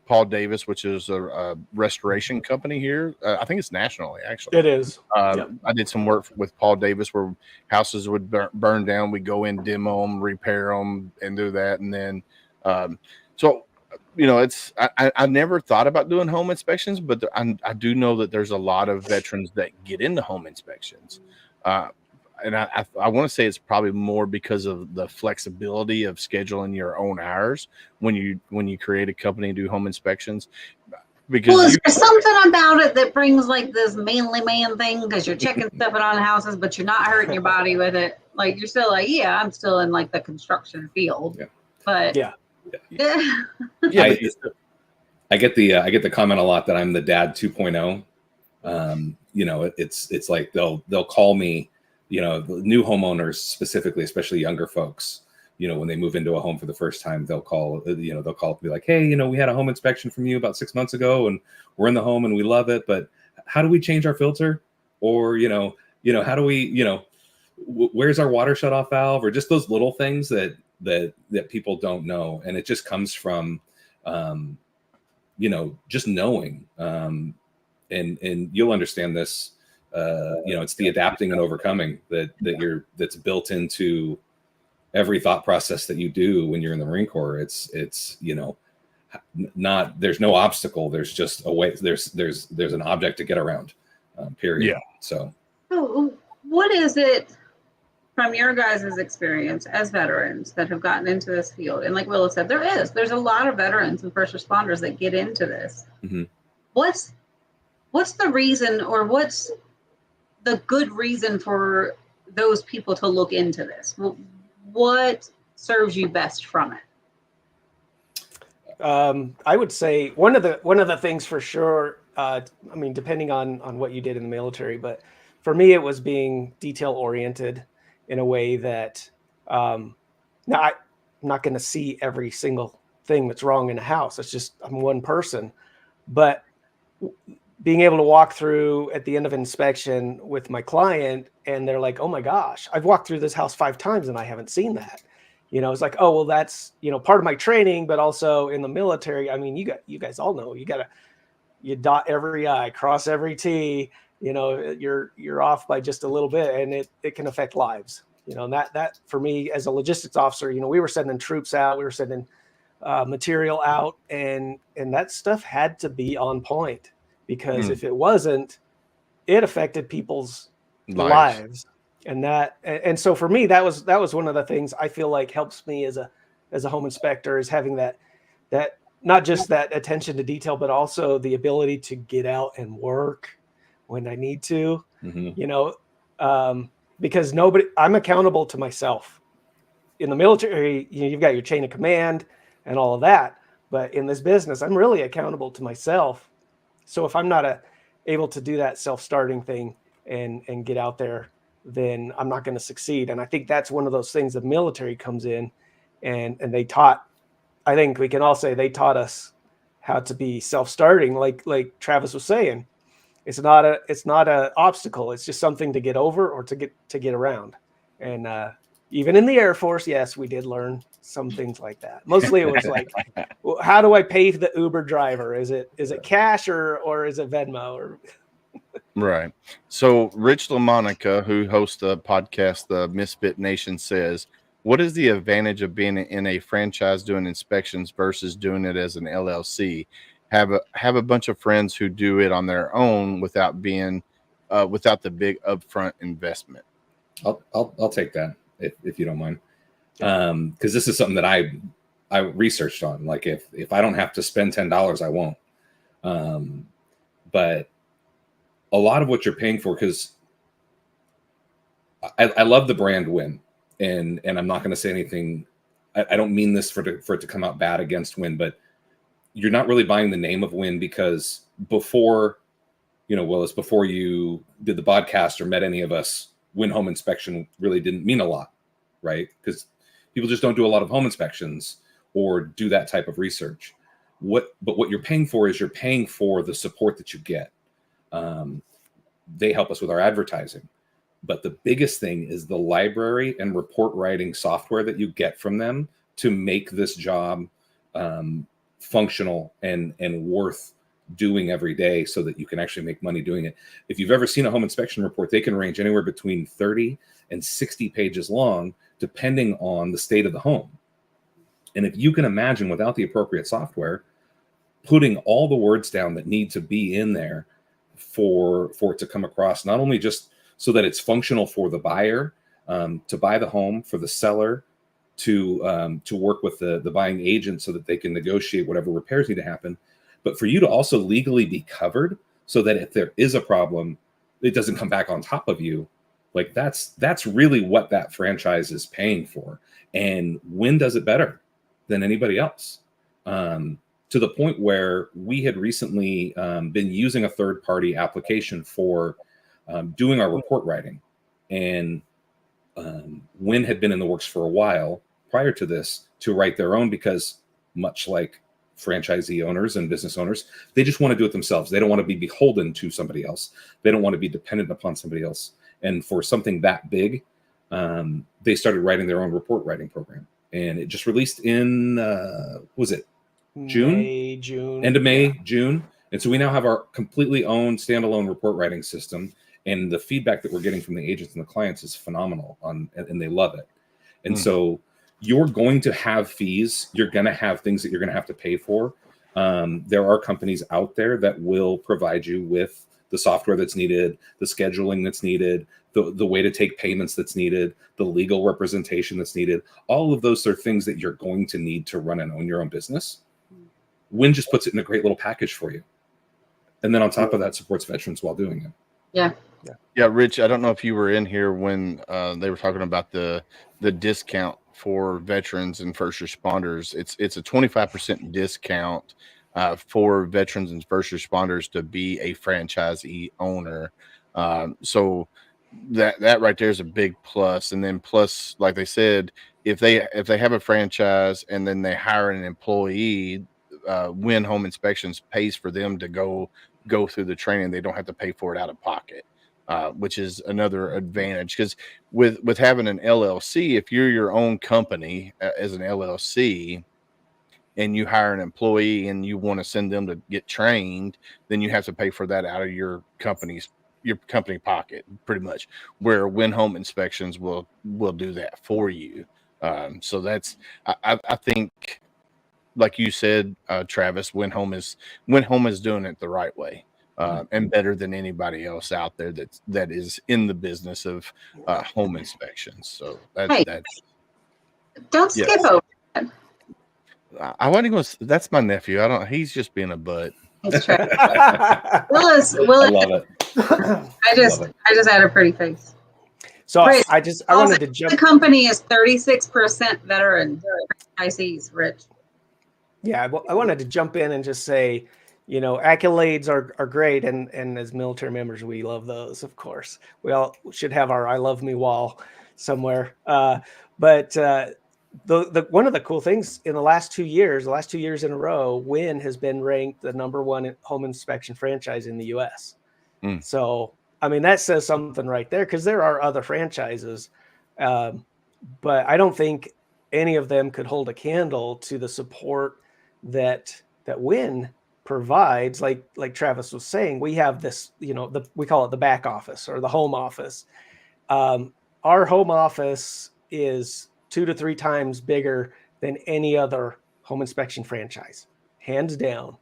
Speaker 2: Paul Davis, which is a restoration company here. I think it's nationally, actually.
Speaker 5: It is.
Speaker 2: I did some work with Paul Davis where houses would burn down. We go in, demo them, repair them, and do that. And then, I never thought about doing home inspections, but I do know that there's a lot of veterans that get into home inspections. And I want to say it's probably more because of the flexibility of scheduling your own hours when you create a company and do home inspections. Because
Speaker 4: is there something about it that brings like this manly man thing? Because you're checking stuff on houses, but you're not hurting your body with it. Like you're still like, I'm still in like the construction field. But
Speaker 6: I get the comment a lot that I'm the dad 2.0. It's like they'll call me. The new homeowners specifically, especially younger folks, when they move into a home for the first time, they'll call and be like, hey, we had a home inspection from you about 6 months ago and we're in the home and we love it, but how do we change our filter? Or, how do we, where's our water shut off valve? Or just those little things that people don't know. And it just comes from, just knowing, and you'll understand this. It's the adapting and overcoming that's built into every thought process that you do when you're in the Marine Corps. It's not, there's no obstacle. There's just a way, there's an object to get around, period.
Speaker 2: Yeah.
Speaker 6: So
Speaker 4: what is it from your guys' experience as veterans that have gotten into this field, and like Willa said, there's a lot of veterans and first responders that get into this.
Speaker 6: Mm-hmm.
Speaker 4: What's the reason, or what's the good reason for those people to look into this? What serves you best from it?
Speaker 5: I would say one of the things for sure. I mean, depending on what you did in the military, but for me, it was being detail oriented in a way that now I'm not going to see every single thing that's wrong in a house. It's just I'm one person, but being able to walk through at the end of inspection with my client, and they're like, "Oh my gosh, I've walked through this house 5 times and I haven't seen that." It's like, oh, well, that's, part of my training, but also in the military. I mean, you guys all know, you dot every I, cross every T, you're off by just a little bit, and it can affect lives, and that for me as a logistics officer, we were sending troops out, we were sending material out, and that stuff had to be on point, because if it wasn't, it affected people's lives. And so for me, that was one of the things I feel like helps me as a home inspector, is having that not just that attention to detail, but also the ability to get out and work when I need to, because I'm accountable to myself. In the military, you've got your chain of command and all of that, but in this business, I'm really accountable to myself. So if I'm not able to do that self-starting thing and get out there, then I'm not going to succeed. And I think that's one of those things the military comes in and they taught, I think we can all say they taught us how to be self-starting. Like Travis was saying, it's not a obstacle. It's just something to get over or to get around. And even in the Air Force, yes, we did learn some things like that. Mostly it was like, well, how do I pay the Uber driver? Is it cash or is it Venmo or
Speaker 2: Right. So Rich LaMonica, who hosts the podcast, The Misfit Nation, says, what is the advantage of being in a franchise doing inspections versus doing it as an LLC? Have a bunch of friends who do it on their own without being without the big upfront investment.
Speaker 6: I'll take that if you don't mind, because this is something that I researched on. Like if I don't have to spend $10, I won't. But a lot of what you're paying for, because I love the brand Win, and I'm not going to say anything. I don't mean this for it to come out bad against Win, but you're not really buying the name of Win, because before, Willis, before you did the podcast or met any of us, Win Home Inspection really didn't mean a lot, right? Because people just don't do a lot of home inspections or do that type of research. But what you're paying for is you're paying for the support that you get. They help us with our advertising, but the biggest thing is the library and report writing software that you get from them to make this job functional and worth doing every day, so that you can actually make money doing it. If you've ever seen a home inspection report, they can range anywhere between 30 and 60 pages long, depending on the state of the home. And if you can imagine, without the appropriate software, putting all the words down that need to be in there for it to come across, not only just so that it's functional for the buyer to buy the home, for the seller to work with the buying agent so that they can negotiate whatever repairs need to happen, but for you to also legally be covered, so that if there is a problem, it doesn't come back on top of you. Like that's really what that franchise is paying for. And Win does it better than anybody else. To the point where we had recently been using a third-party application for doing our report writing. And Win had been in the works for a while prior to this to write their own, because much like franchisee owners and business owners, they just want to do it themselves. They don't want to be beholden to somebody else. They don't want to be dependent upon somebody else. And for something that big, they started writing their own report writing program. And it just released in, was it June? End of May, June. And so we now have our completely own standalone report writing system. And the feedback that we're getting from the agents and the clients is phenomenal, and they love it. And so you're going to have fees. You're going to have things that you're going to have to pay for. There are companies out there that will provide you with the software that's needed, the scheduling that's needed, the way to take payments that's needed, the legal representation that's needed. All of those are things that you're going to need to run and own your own business. Win just puts it in a great little package for you. And then on top of that, supports veterans while doing it.
Speaker 4: Yeah.
Speaker 2: Yeah, Rich, I don't know if you were in here when they were talking about the discount for veterans and first responders. It's a 25% discount for veterans and first responders to be a franchisee owner. So that right there is a big plus. And then plus, like they said, if they have a franchise and then they hire an employee, Win Home Inspections pays for them to go through the training. They don't have to pay for it out of pocket. Which is another advantage, because with having an LLC, if you're your own company as an LLC and you hire an employee and you want to send them to get trained, then you have to pay for that out of your company pocket, pretty much, where Win Home Inspections will do that for you. So that's, I think, like you said, Travis, Win Home is doing it the right way. And better than anybody else out there that is in the business of home inspections. So
Speaker 4: Hey,
Speaker 2: that's
Speaker 4: don't skip over.
Speaker 2: I wasn't going to. That's my nephew. He's just being a butt.
Speaker 4: It's true.
Speaker 6: I
Speaker 4: Willis,
Speaker 6: love it.
Speaker 4: I just had a pretty face.
Speaker 5: So
Speaker 4: Rich,
Speaker 5: I wanted to jump.
Speaker 4: The company is 36% veteran franchisees, Rich.
Speaker 5: Yeah, I wanted to jump in and just say, accolades are great, and as military members, we love those. Of course, we all should have our "I love me" wall somewhere. But the one of the cool things in the last 2 years in a row, Win has been ranked the #1 home inspection franchise in the U.S. So, I mean, that says something right there, because there are other franchises, but I don't think any of them could hold a candle to the support that Win provides. Like Travis was saying, we have this, we call it the back office or the home office. Our home office is 2 to 3 times bigger than any other home inspection franchise, hands down.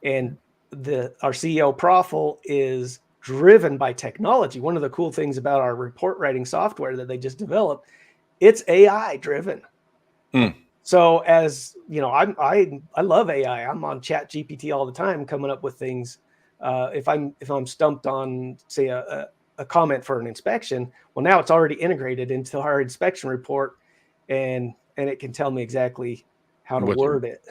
Speaker 5: And our CEO Profil is driven by technology. One of the cool things about our report writing software that they just developed, it's AI driven. So as I love AI. I'm on ChatGPT all the time, coming up with things. If I'm stumped on, say, a comment for an inspection, well, now it's already integrated into our inspection report, and it can tell me exactly how to word it.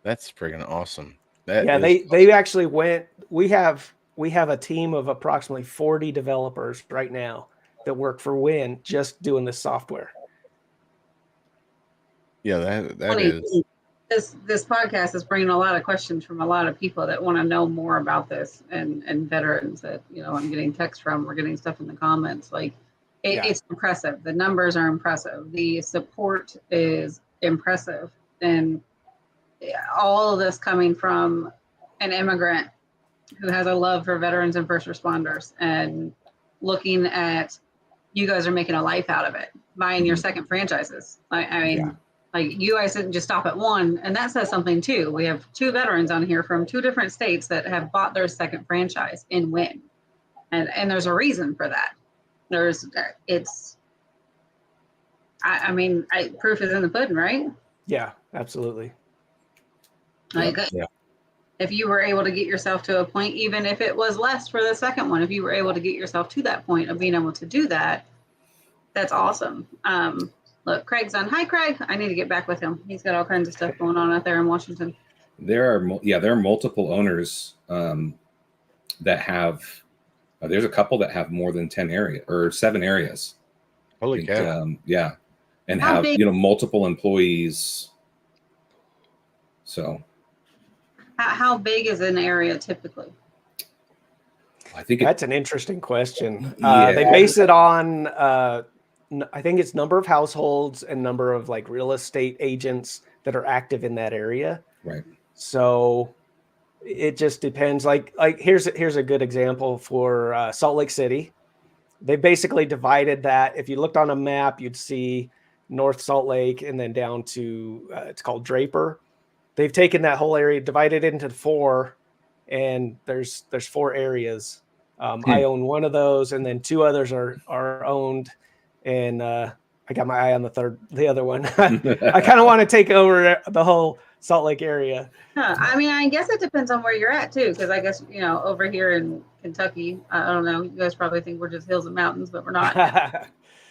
Speaker 2: That's freaking awesome.
Speaker 5: They actually went. We have a team of approximately 40 developers right now that work for Win, just doing this software.
Speaker 2: Yeah, that is.
Speaker 4: This podcast is bringing a lot of questions from a lot of people that want to know more about this, and veterans that I'm getting texts from. We're getting stuff in the comments. Like it's impressive. The numbers are impressive. The support is impressive, and all of this coming from an immigrant who has a love for veterans and first responders, and looking at you guys are making a life out of it, buying your second franchises. I mean. Like, you guys didn't just stop at one, and that says something too. We have 2 veterans on here from 2 different states that have bought their second franchise in Win, and there's a reason for that. Proof is in the pudding, right?
Speaker 5: Yeah, absolutely.
Speaker 4: If you were able to get yourself to a point, even if it was less for the second one, if you were able to get yourself to that point of being able to do that, that's awesome. Look, Craig's on. Hi, Craig. I need to get back with him. He's got all kinds of stuff going on out there in Washington.
Speaker 6: There are multiple owners that have. There's a couple that have more than 10 areas or 7 areas.
Speaker 2: Holy cow!
Speaker 6: And how have multiple employees. So,
Speaker 4: how big is an area typically?
Speaker 6: I think
Speaker 5: that's an interesting question. They base it on. I think it's number of households and number of like real estate agents that are active in that area.
Speaker 6: Right.
Speaker 5: So it just depends. Like here's a good example for Salt Lake City. They basically divided that. If you looked on a map, you'd see North Salt Lake and then down to it's called Draper. They've taken that whole area, divided it into 4, and there's 4 areas. I own one of those, and then 2 others are owned, and I got my eye on the other one. I kind of want to take over the whole Salt Lake area.
Speaker 4: Huh. I mean, I guess it depends on where you're at too, because I guess over here in Kentucky, I don't know. You guys probably think we're just hills and mountains, but we're not.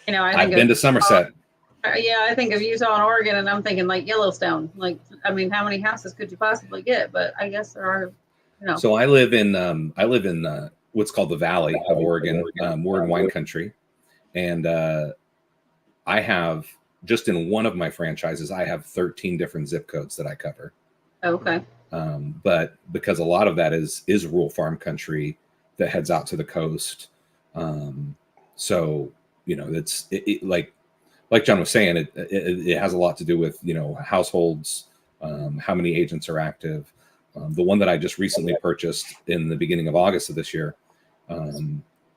Speaker 6: I've been to Somerset.
Speaker 4: Yeah, I think of Utah and Oregon, and I'm thinking like Yellowstone. Like, I mean, how many houses could you possibly get? But I guess there are,
Speaker 6: So I live in what's called the Valley of Oregon. We're in wine country, and I have, just in one of my franchises, I have 13 different zip codes that I cover.
Speaker 4: Okay.
Speaker 6: But because a lot of that is rural farm country that heads out to the coast, so that's like John was saying, it has a lot to do with households, how many agents are active. The one that I just recently purchased in the beginning of August of this year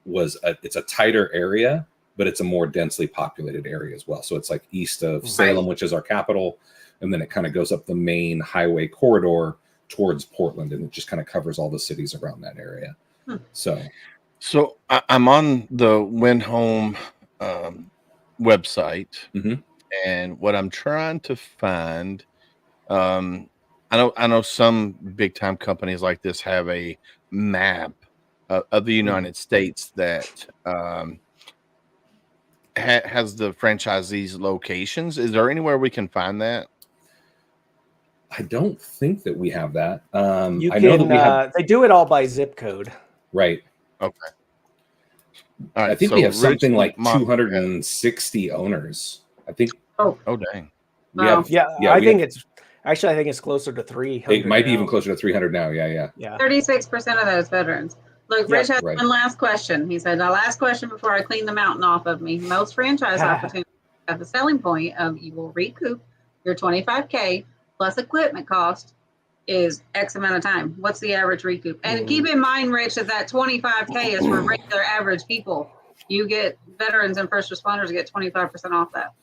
Speaker 6: it's a tighter area, but it's a more densely populated area as well. So it's like east of Salem, which is our capital, and then it kind of goes up the main highway corridor towards Portland, and it just kind of covers all the cities around that area. So
Speaker 2: I'm on the Win Home website, and what I'm trying to find, I know some big time companies like this have a map of the United States that has the franchisees' locations. Is there anywhere we can find that?
Speaker 6: I don't think that we have that.
Speaker 5: I know that we have. They do it all by zip code.
Speaker 6: Right.
Speaker 2: Okay. All right,
Speaker 6: I think we have something like 260 owners. I think.
Speaker 2: Oh dang.
Speaker 5: I think it's closer to 300.
Speaker 6: It might be even closer to 300 now. Yeah.
Speaker 4: 36% of those veterans. Look, Rich has one last question. He said, "The last question before I clean the mountain off of me. Most franchise opportunities have the selling point of you will recoup your $25K plus equipment cost is X amount of time. What's the average recoup? And keep in mind, Rich, that 25K is for regular average people. You get veterans and first responders get 25% off that.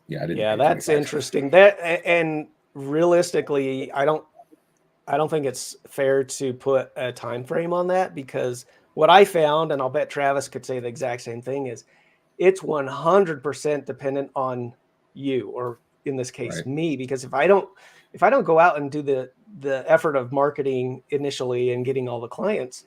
Speaker 6: Yeah, I didn't.
Speaker 5: Yeah, that's interesting. That, and realistically, I don't think it's fair to put a time frame on that, because what I found, and I'll bet Travis could say the exact same thing, is it's 100% dependent on you, or in this case, me, because if I don't go out and do the effort of marketing initially and getting all the clients,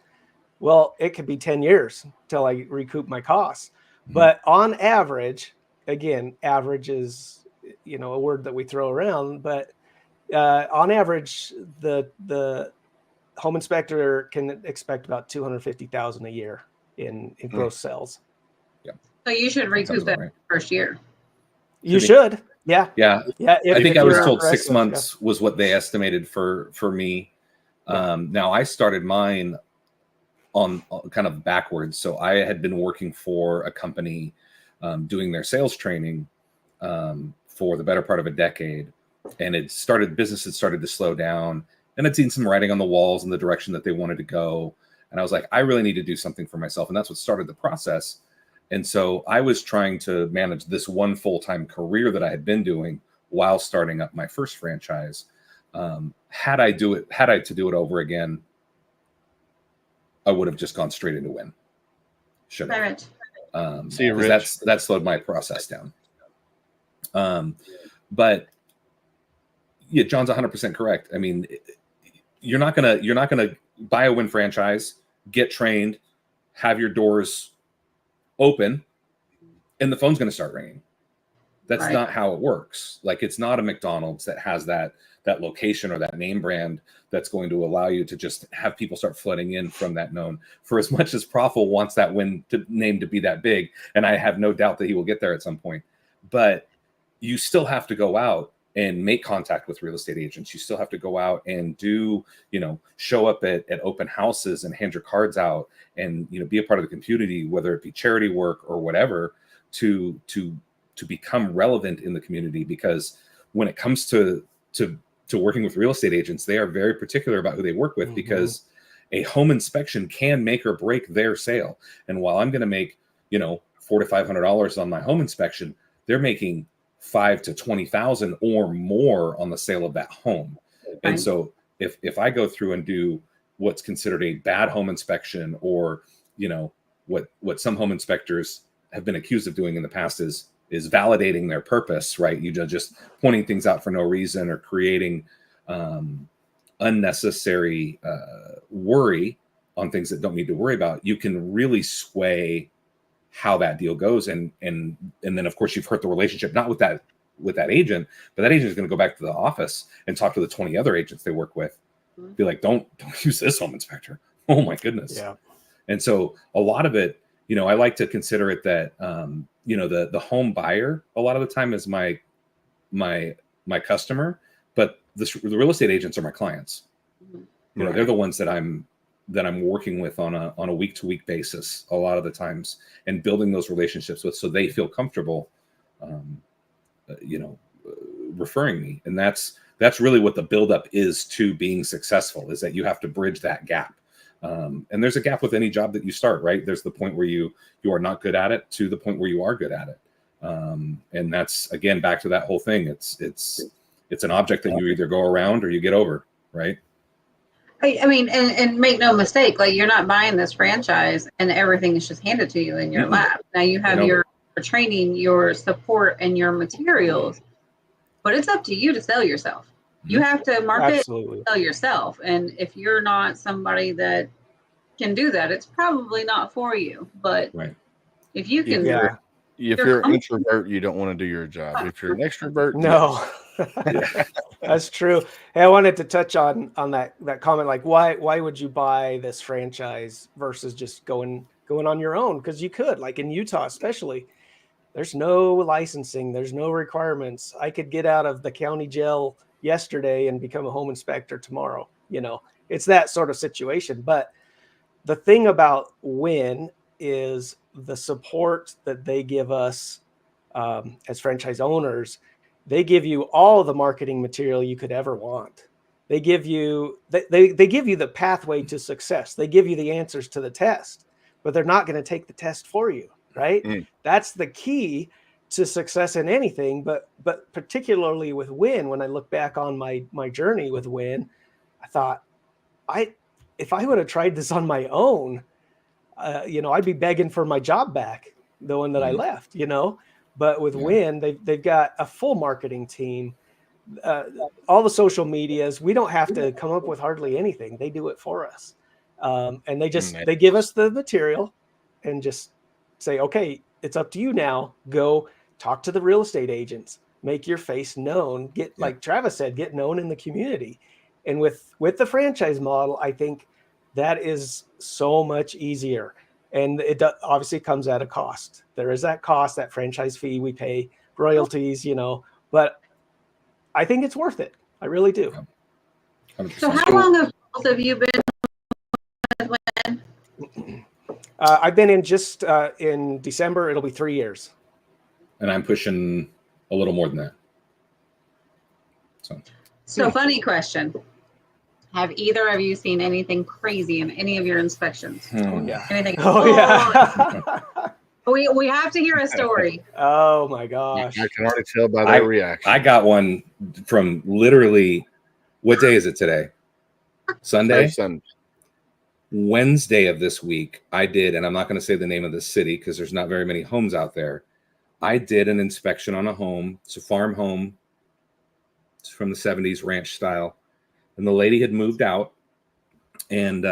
Speaker 5: well, it could be 10 years till I recoup my costs. But on average, again, average is, a word that we throw around, but on average, the home inspector can expect about $250,000 a year in gross sales.
Speaker 6: Yeah.
Speaker 4: So you should recoup that first year.
Speaker 5: You should. Yeah.
Speaker 6: Yeah.
Speaker 5: I
Speaker 6: think I was told 6 months was what they estimated for me. Now I started mine on kind of backwards. So I had been working for a company doing their sales training for the better part of a decade. And business had started to slow down, and I'd seen some writing on the walls in the direction that they wanted to go. And I was like, I really need to do something for myself. And that's what started the process. And so I was trying to manage this one full-time career that I had been doing while starting up my first franchise. Had I to do it over again, I would have just gone straight into Win. Should have.
Speaker 2: See you, Rich.
Speaker 6: That slowed my process down. But yeah, John's 100% correct. I mean, you're not gonna buy a Win franchise, get trained, have your doors open, and the phone's gonna start ringing. That's not how it works. Like, it's not a McDonald's that has that location or that name brand that's going to allow you to just have people start flooding in from that known. For as much as Profil wants that Win name to be that big, and I have no doubt that he will get there at some point, but you still have to go out and make contact with real estate agents. You still have to go out and do, show up at open houses and hand your cards out and, be a part of the community, whether it be charity work or whatever, to become relevant in the community. Because when it comes to working with real estate agents, they are very particular about who they work with, because a home inspection can make or break their sale. And while I'm going to make, $400 to $500 on my home inspection, they're making $5,000 to $20,000 or more on the sale of that home. And so if I go through and do what's considered a bad home inspection, or what some home inspectors have been accused of doing in the past is validating their purpose, right? You just pointing things out for no reason, or creating unnecessary worry on things that don't need to worry about. You can really sway how that deal goes, and then of course you've hurt the relationship, not with that agent, but that agent is going to go back to the office and talk to the 20 other agents they work with, be like, don't use this home inspector. Oh my goodness.
Speaker 5: Yeah.
Speaker 6: And so a lot of it, I like to consider it that the home buyer a lot of the time is my customer, but the real estate agents are my clients.
Speaker 2: Right.
Speaker 6: They're the ones that I'm working with on a week-to-week basis a lot of the times, and building those relationships with, so they feel comfortable referring me. And that's really what the buildup is to being successful, is that you have to bridge that gap. And there's a gap with any job that you start, right? There's the point where you are not good at it, to the point where you are good at it. And that's, again, back to that whole thing. It's an object that you either go around or you get over, right?
Speaker 4: I mean, and make no mistake, like, you're not buying this franchise and everything is just handed to you in your lap. Now you have your training, your support, and your materials, but it's up to you to sell yourself. You have to market, sell yourself. And if you're not somebody that can do that, it's probably not for you. But if you can,
Speaker 2: if you're an introvert, you don't want to do your job. If you're an extrovert,
Speaker 5: no. That's true. Hey, I wanted to touch on that comment, like, why would you buy this franchise versus just going on your own? Because you could, like in Utah especially, there's no licensing, there's no requirements. I could get out of the county jail yesterday and become a home inspector tomorrow. It's that sort of situation. But the thing about Win is the support that they give us as franchise owners. They give you all the marketing material you could ever want. They give you they give you the pathway to success. They give you the answers to the test, but they're not going to take the test for you, right? That's the key to success in anything, but particularly with Win. When I look back on my journey with Win, I thought, if I would have tried this on my own, I'd be begging for my job back, the one that I left, But with Win, they've got a full marketing team, all the social medias. We don't have to come up with hardly anything. They do it for us. And they give us the material and just say, okay, it's up to you now. Go talk to the real estate agents, make your face known, like Travis said, get known in the community. And with the franchise model, I think that is so much easier. And it obviously comes at a cost. There is that cost, that franchise fee we pay, royalties, but I think it's worth it. I really do.
Speaker 6: 100%.
Speaker 4: So how long have you been with Win?
Speaker 5: I've been in just in December. It'll be 3 years.
Speaker 6: And I'm pushing a little more than that.
Speaker 4: So funny question. Have either of you seen anything crazy in any of your inspections?
Speaker 5: Oh, yeah.
Speaker 4: Anything?
Speaker 5: Yeah.
Speaker 4: We have to hear a story.
Speaker 5: Oh my gosh.
Speaker 2: I can already tell by their reaction.
Speaker 6: I got one from literally, what day is it today? Sunday?
Speaker 2: Sunday.
Speaker 6: Wednesday of this week, I did, and I'm not going to say the name of the city because there's not very many homes out there. I did an inspection on a home. It's a farm home. It's from the 70s, ranch style. And the lady had moved out and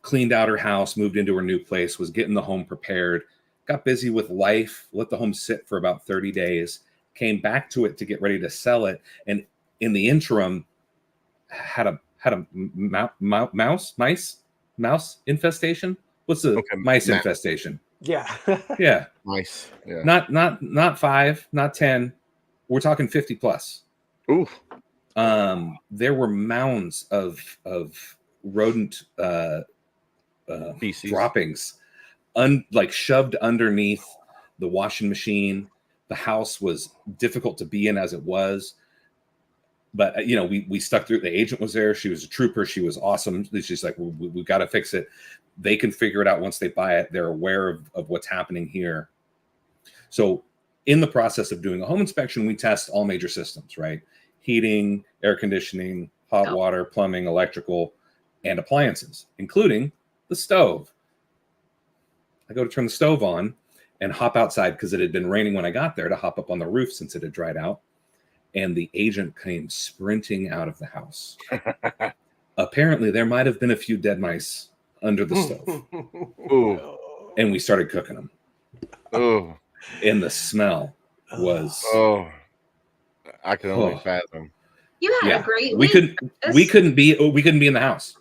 Speaker 6: cleaned out her house, moved into her new place, was getting the home prepared, got busy with life, let the home sit for about 30 days, came back to it to get ready to sell it. And in the interim, had a mouse infestation. What's the mice infestation?
Speaker 5: Yeah.
Speaker 6: Yeah.
Speaker 2: Nice. Yeah.
Speaker 6: Not 5, not 10. We're talking 50 plus.
Speaker 2: Ooh.
Speaker 6: There were mounds of rodent
Speaker 2: Feces.
Speaker 6: droppings, like shoved underneath the washing machine. The house was difficult to be in as it was, but we stuck through. The agent was there. She was a trooper. She was awesome. She's like, we got to fix it. They can figure it out once they buy it. They're aware of what's happening here. So in the process of doing a home inspection, we test all major systems, right? Heating, air conditioning, hot water, plumbing, electrical. and appliances, including the stove. I go to turn the stove on and hop outside because it had been raining when I got there, to hop up on the roof since it had dried out. And the agent came sprinting out of the house. Apparently, there might have been a few dead mice under the stove.
Speaker 2: Ooh.
Speaker 6: And we started cooking them.
Speaker 2: Oh.
Speaker 6: And the smell was
Speaker 2: I can only fathom.
Speaker 4: You had a great
Speaker 6: we
Speaker 4: week.
Speaker 6: couldn't be in the house.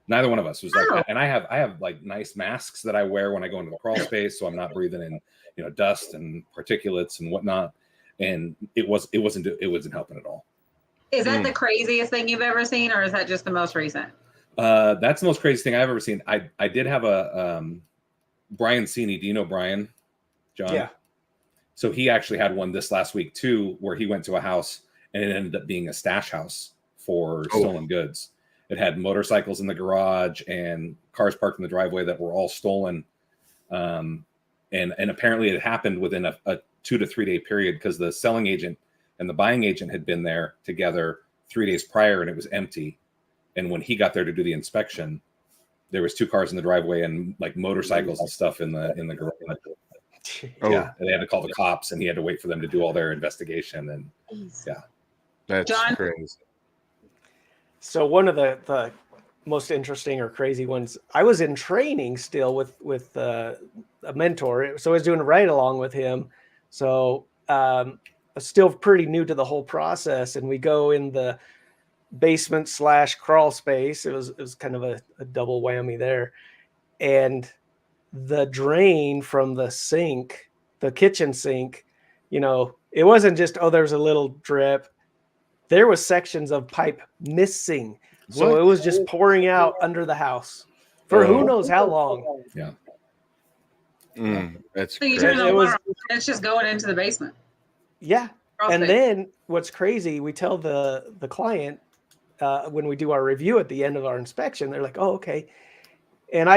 Speaker 6: Neither one of us was like that. And I have like nice masks that I wear when I go into the crawl space, so I'm not breathing in, dust and particulates and whatnot. And it wasn't helping at all.
Speaker 4: Is that the craziest thing you've ever seen, or is that just the most recent?
Speaker 6: That's the most crazy thing I've ever seen. I did have a Brian Cini. Do you know Brian? John?
Speaker 5: Yeah.
Speaker 6: So he actually had one this last week too, where he went to a house and it ended up being a stash house for stolen goods. It had motorcycles in the garage and cars parked in the driveway that were all stolen. And apparently it happened within a 2 to 3 day period, because the selling agent and the buying agent had been there together 3 days prior and it was empty. And when he got there to do the inspection, there was 2 cars in the driveway and like motorcycles and stuff in the garage. Yeah, and they had to call the cops, and he had to wait for them to do all their investigation. And
Speaker 2: That's
Speaker 4: John?
Speaker 2: crazy.
Speaker 5: So one of the most interesting or crazy ones, I was in training still with a mentor, so I was doing a ride along with him. So I was still pretty new to the whole process, and we go in the basement / crawl space. It was kind of a double whammy there, and the drain from the sink, the kitchen sink, it wasn't just, there's a little drip. There was sections of pipe missing. So it was just pouring out under the house for who knows how long.
Speaker 6: Yeah.
Speaker 2: That's
Speaker 4: So you
Speaker 2: crazy.
Speaker 4: turn the alarm, and it's just going into the basement.
Speaker 5: Yeah.
Speaker 4: Crawl
Speaker 5: And
Speaker 4: space.
Speaker 5: then what's crazy, we tell the client when we do our review at the end of our inspection, they're like, oh, okay. And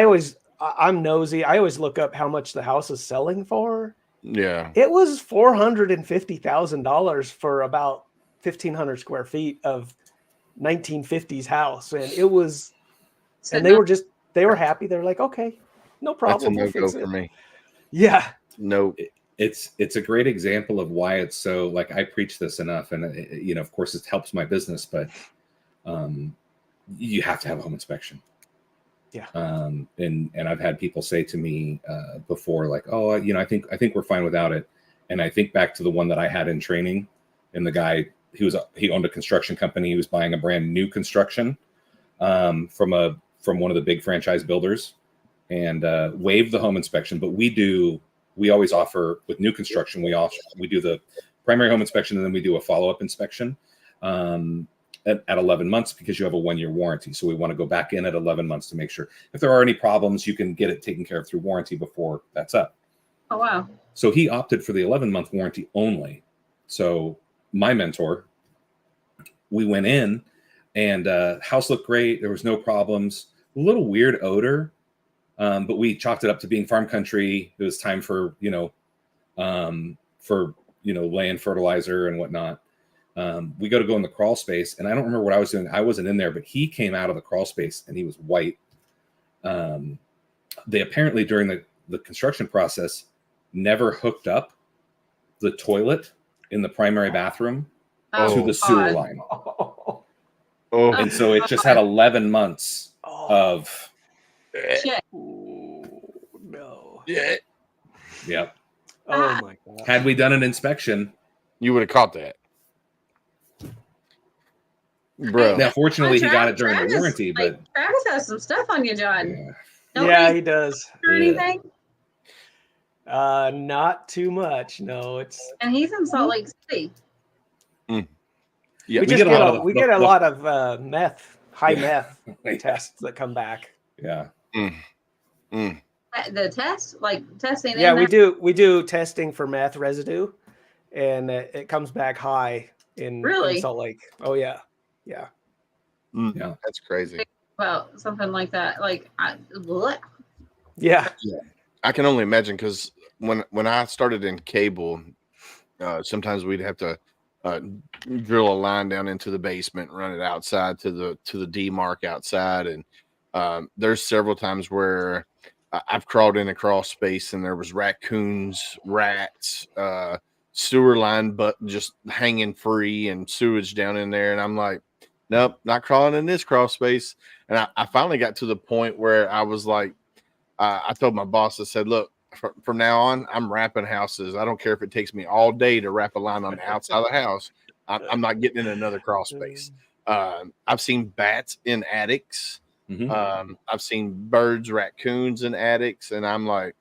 Speaker 5: I'm nosy. I always look up how much the house is selling for.
Speaker 2: Yeah.
Speaker 5: It was $450,000 for about 1,500 square feet of 1950s house. And it was, and they were happy. They're like, okay, no problem.
Speaker 2: That's a
Speaker 5: We'll
Speaker 2: no-go
Speaker 5: fix it.
Speaker 2: for me.
Speaker 5: Yeah.
Speaker 2: No.
Speaker 6: It's a great example of why it's so, like, I preach this enough, and of course it helps my business, but you have to have a home inspection.
Speaker 5: Yeah.
Speaker 6: And I've had people say to me before, like, oh, I think we're fine without it. And I think back to the one that I had in training, and the guy, he owned a construction company. He was buying a brand new construction from one of the big franchise builders, and waived the home inspection. But we always offer, with new construction, we do the primary home inspection, and then we do a follow-up inspection at 11 months, because you have a 1-year warranty. So we want to go back in at 11 months to make sure if there are any problems, you can get it taken care of through warranty before that's up.
Speaker 4: Oh, wow.
Speaker 6: So he opted for the 11-month warranty only. So my mentor, we went in, and house looked great. There was no problems. A little weird odor, but we chalked it up to being farm country. It was time for laying fertilizer and whatnot. We go in the crawl space, and I don't remember what I was doing. I wasn't in there, but he came out of the crawl space and he was white. They apparently, during the construction process, never hooked up the toilet in the primary bathroom to the sewer line. And so it just had 11 months of
Speaker 4: Shit.
Speaker 5: No.
Speaker 2: Yeah.
Speaker 6: Yep.
Speaker 5: Oh my God.
Speaker 6: Had we done an inspection,
Speaker 2: You would have caught that. Bro.
Speaker 6: now fortunately he got it during the
Speaker 4: Travis,
Speaker 6: warranty, but
Speaker 4: Travis has some stuff on you, John.
Speaker 6: yeah.
Speaker 4: Nobody
Speaker 5: He does.
Speaker 4: or anything.
Speaker 5: Not too much. No, it's
Speaker 4: And he's in Salt Lake City.
Speaker 2: Yeah.
Speaker 5: we
Speaker 6: get
Speaker 5: get a lot of high meth
Speaker 6: Yeah.
Speaker 5: tests that come back.
Speaker 6: Yeah.
Speaker 4: The test, like testing.
Speaker 5: Yeah,
Speaker 4: in
Speaker 5: we
Speaker 4: that-
Speaker 5: do do testing for meth residue, and it comes back high in Salt Lake. Oh yeah.
Speaker 6: Yeah.
Speaker 2: That's crazy.
Speaker 4: Well, something like that. Like,
Speaker 5: Yeah.
Speaker 2: I can only imagine, because when I started in cable, sometimes we'd have to drill a line down into the basement, run it outside to the D mark outside, and There's several times where I've crawled in a crawl space and there was raccoons, rats, sewer line, but just hanging free and sewage down in there. And I'm like, nope, not crawling in this crawl space. And I finally got to the point where I was like, I told my boss, I said, look, from now on, I'm wrapping houses. I don't care if it takes me all day to wrap a line on the outside of the house. I'm not getting in another crawl space. I've seen bats in attics. I've seen birds, raccoons in attics, and I'm like,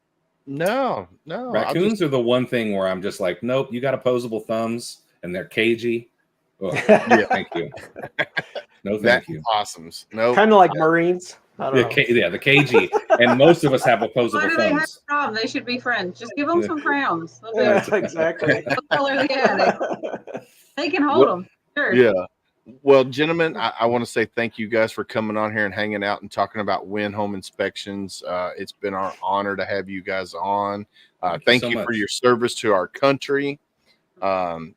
Speaker 2: no.
Speaker 6: Raccoons are the one thing where I'm just like, nope, you got opposable thumbs and they're cagey. Oh, yeah, thank you. No, thank you.
Speaker 2: Possums. No,
Speaker 5: kind of like Marines. I don't know.
Speaker 6: The cagey, and most of us have opposable
Speaker 4: Why do they have
Speaker 6: thumbs.
Speaker 4: a problem? They should be friends. Just give them some crowns.
Speaker 5: Yeah, exactly.
Speaker 4: They can hold them. Sure.
Speaker 2: Yeah. Well, gentlemen, I want to say thank you guys for coming on here and hanging out and talking about Win Home Inspections. It's been our honor to have you guys on. Thank you for your service to our country. And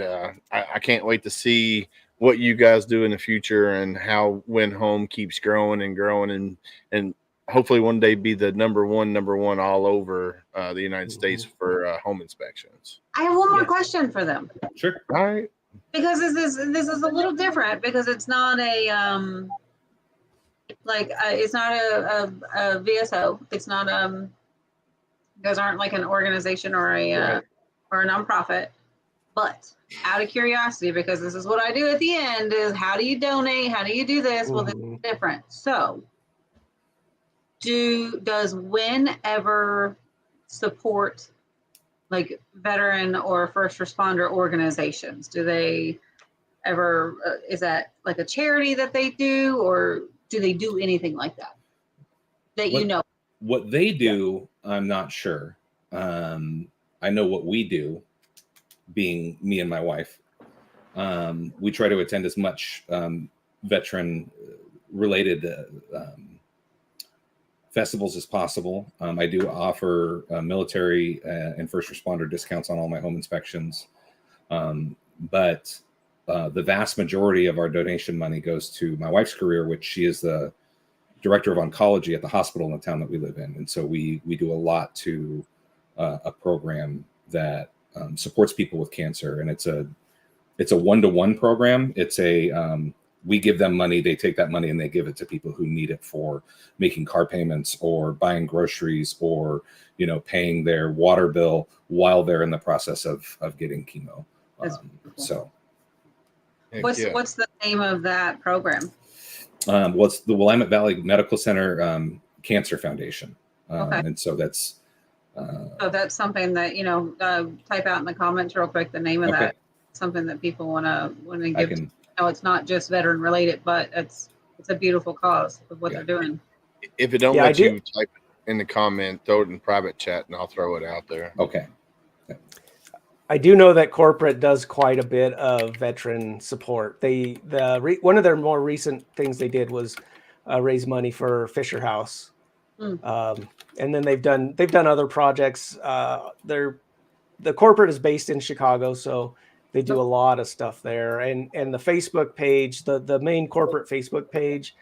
Speaker 2: I can't wait to see what you guys do in the future and how Win Home keeps growing and growing and hopefully one day be the number one all over the United States for home inspections.
Speaker 4: I have one more question for them.
Speaker 6: Sure.
Speaker 2: All right.
Speaker 4: Because this is a little different because it's not a it's not a VSO. It's not you guys aren't like an organization or a or a nonprofit. But out of curiosity, because this is what I do at the end, is how do you donate? How do you do this? Well, this is different. So does WIN ever support like veteran or first responder organizations? Do they ever, is that like a charity that they do, or do they do anything like that? You know?
Speaker 6: What they do, I'm not sure. I know what we do, being me and my wife. We try to attend as much veteran related festivals as possible. I do offer military and first responder discounts on all my home inspections. But the vast majority of our donation money goes to my wife's career, which she is the director of oncology at the hospital in the town that we live in. And so we do a lot to a program that supports people with cancer. And it's a one-to-one program. It's we give them money, they take that money and they give it to people who need it for making car payments or buying groceries or, paying their water bill while they're in the process of getting chemo. So
Speaker 4: what's the name of that program?
Speaker 6: What's the Willamette Valley Medical Center Cancer Foundation.
Speaker 4: Okay.
Speaker 6: And so that's
Speaker 4: that's something that, type out in the comments real quick, the name of that, something that people want to give. It's not just veteran related, but it's a beautiful cause of what they're doing.
Speaker 2: If it don't let you type it in the comment, throw it in private chat and I'll throw it out there.
Speaker 6: Okay.
Speaker 5: I do know that corporate does quite a bit of veteran support. One of their more recent things they did was raise money for Fisher House. And then they've done other projects. The corporate is based in Chicago, so they do a lot of stuff there. And the Facebook page, the main corporate Facebook page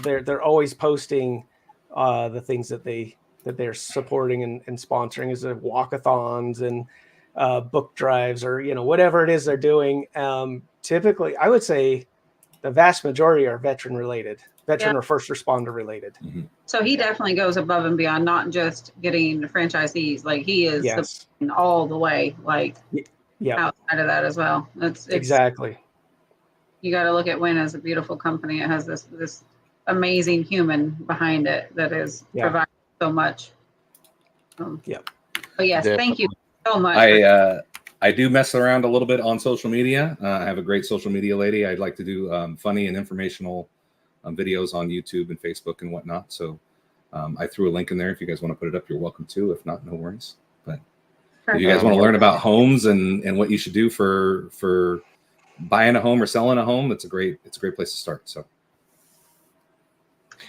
Speaker 5: they're always posting the things that they're supporting and sponsoring, is walkathons and book drives or whatever it is they're doing. Typically, I would say the vast majority are veteran or first responder related.
Speaker 6: Mm-hmm.
Speaker 4: So he definitely goes above and beyond, not just getting franchisees. Like he is all the way, outside of that as well. It's
Speaker 5: exactly.
Speaker 4: You got to look at WIN as a beautiful company. It has this amazing human behind it that is providing so much. But yes, thank you so much.
Speaker 6: I do mess around a little bit on social media. I have a great social media lady. I'd like to do funny and informational videos on YouTube and Facebook and whatnot. So I threw a link in there. If you guys want to put it up, you're welcome to. If not, no worries. But if you guys want to learn about homes and what you should do for buying a home or selling a home, it's a great place to start. So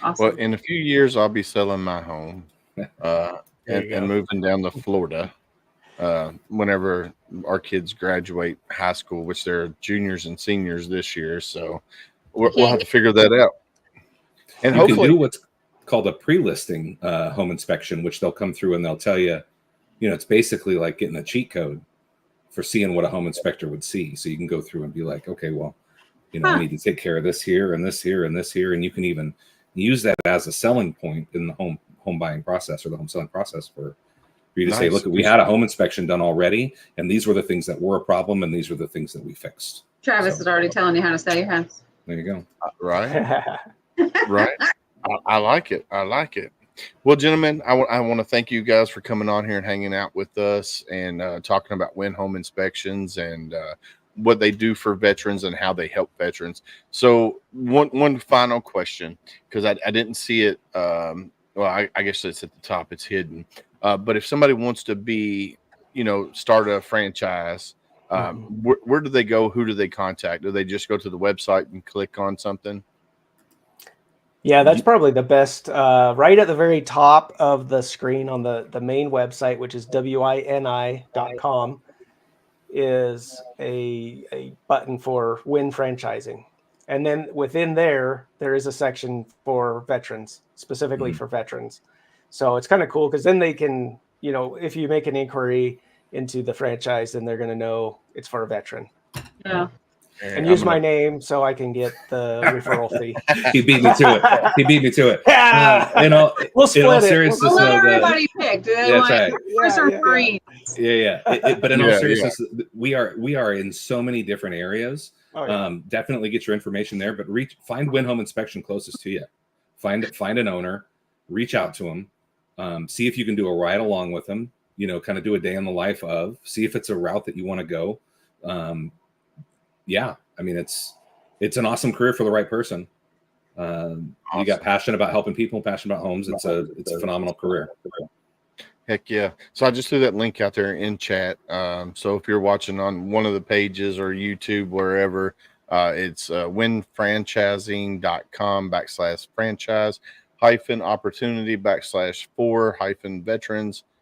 Speaker 4: awesome.
Speaker 2: Well, in a few years, I'll be selling my home and moving down to Florida whenever our kids graduate high school, which they're juniors and seniors this year. So we'll have to figure that out. And
Speaker 6: You
Speaker 2: hopefully
Speaker 6: can do what's called a pre-listing home inspection, which they'll come through and they'll tell you, it's basically like getting a cheat code for seeing what a home inspector would see. So you can go through and be like, okay, well, I need to take care of this here and this here and this here. And you can even use that as a selling point in the home buying process or the home selling process for you to say, look, we had a home inspection done already, and these were the things that were a problem, and these were the things that we fixed.
Speaker 4: Travis is already telling you how to sell your house.
Speaker 6: There you go.
Speaker 2: right. Right. I like it. I like it. Well, gentlemen, I want to thank you guys for coming on here and hanging out with us and talking about Win Home Inspections and what they do for veterans and how they help veterans. So one final question, because I didn't see it. Well, I guess it's at the top. It's hidden. But if somebody wants to start a franchise, where do they go? Who do they contact? Do they just go to the website and click on something?
Speaker 5: Yeah, that's probably the best. Right at the very top of the screen on the main website, which is wini.com, is a button for Win Franchising. And then within there is a section for veterans, specifically for veterans. So it's kind of cool because then they can, if you make an inquiry into the franchise, then they're going to know it's for a veteran.
Speaker 4: Yeah.
Speaker 5: And use my name so I can get the referral fee.
Speaker 6: He beat me to it.
Speaker 5: Yeah. We'll split it.
Speaker 4: We'll let everybody pick. Do they want Chris or Marines?
Speaker 6: Yeah. But in all seriousness, we are in so many different areas. Oh, yeah. Definitely get your information there, but find Win Home Inspection closest to you. Find an owner, reach out to them, see if you can do a ride along with them. Kind of do a day in the life of. See if it's a route that you want to go. Yeah, I mean, it's an awesome career for the right person. Awesome. You got passion about helping people, passion about homes. It's a phenomenal career.
Speaker 2: Heck yeah. So I just threw that link out there in chat. So if you're watching on one of the pages or YouTube, wherever, it's winfranchising.com/franchise -opportunity/for-veterans /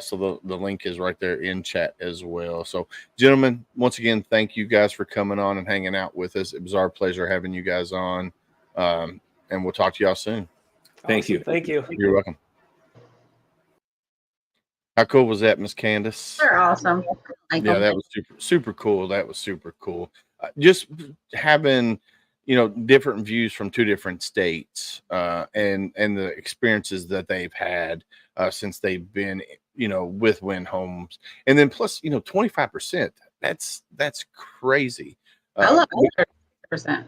Speaker 2: so the link is right there in chat as well. So gentlemen, once again, thank you guys for coming on and hanging out with us. It was our pleasure having you guys on. And we'll talk to y'all soon.
Speaker 6: Thank you.
Speaker 5: Thank you.
Speaker 2: You're welcome. How cool was that, Miss Candace?
Speaker 4: They're awesome.
Speaker 2: Yeah, that was super cool. That was super cool. Just having, different views from two different states and the experiences that they've had since they've been, with Win Homes. And then plus, 25%. That's crazy.
Speaker 4: I love 30%.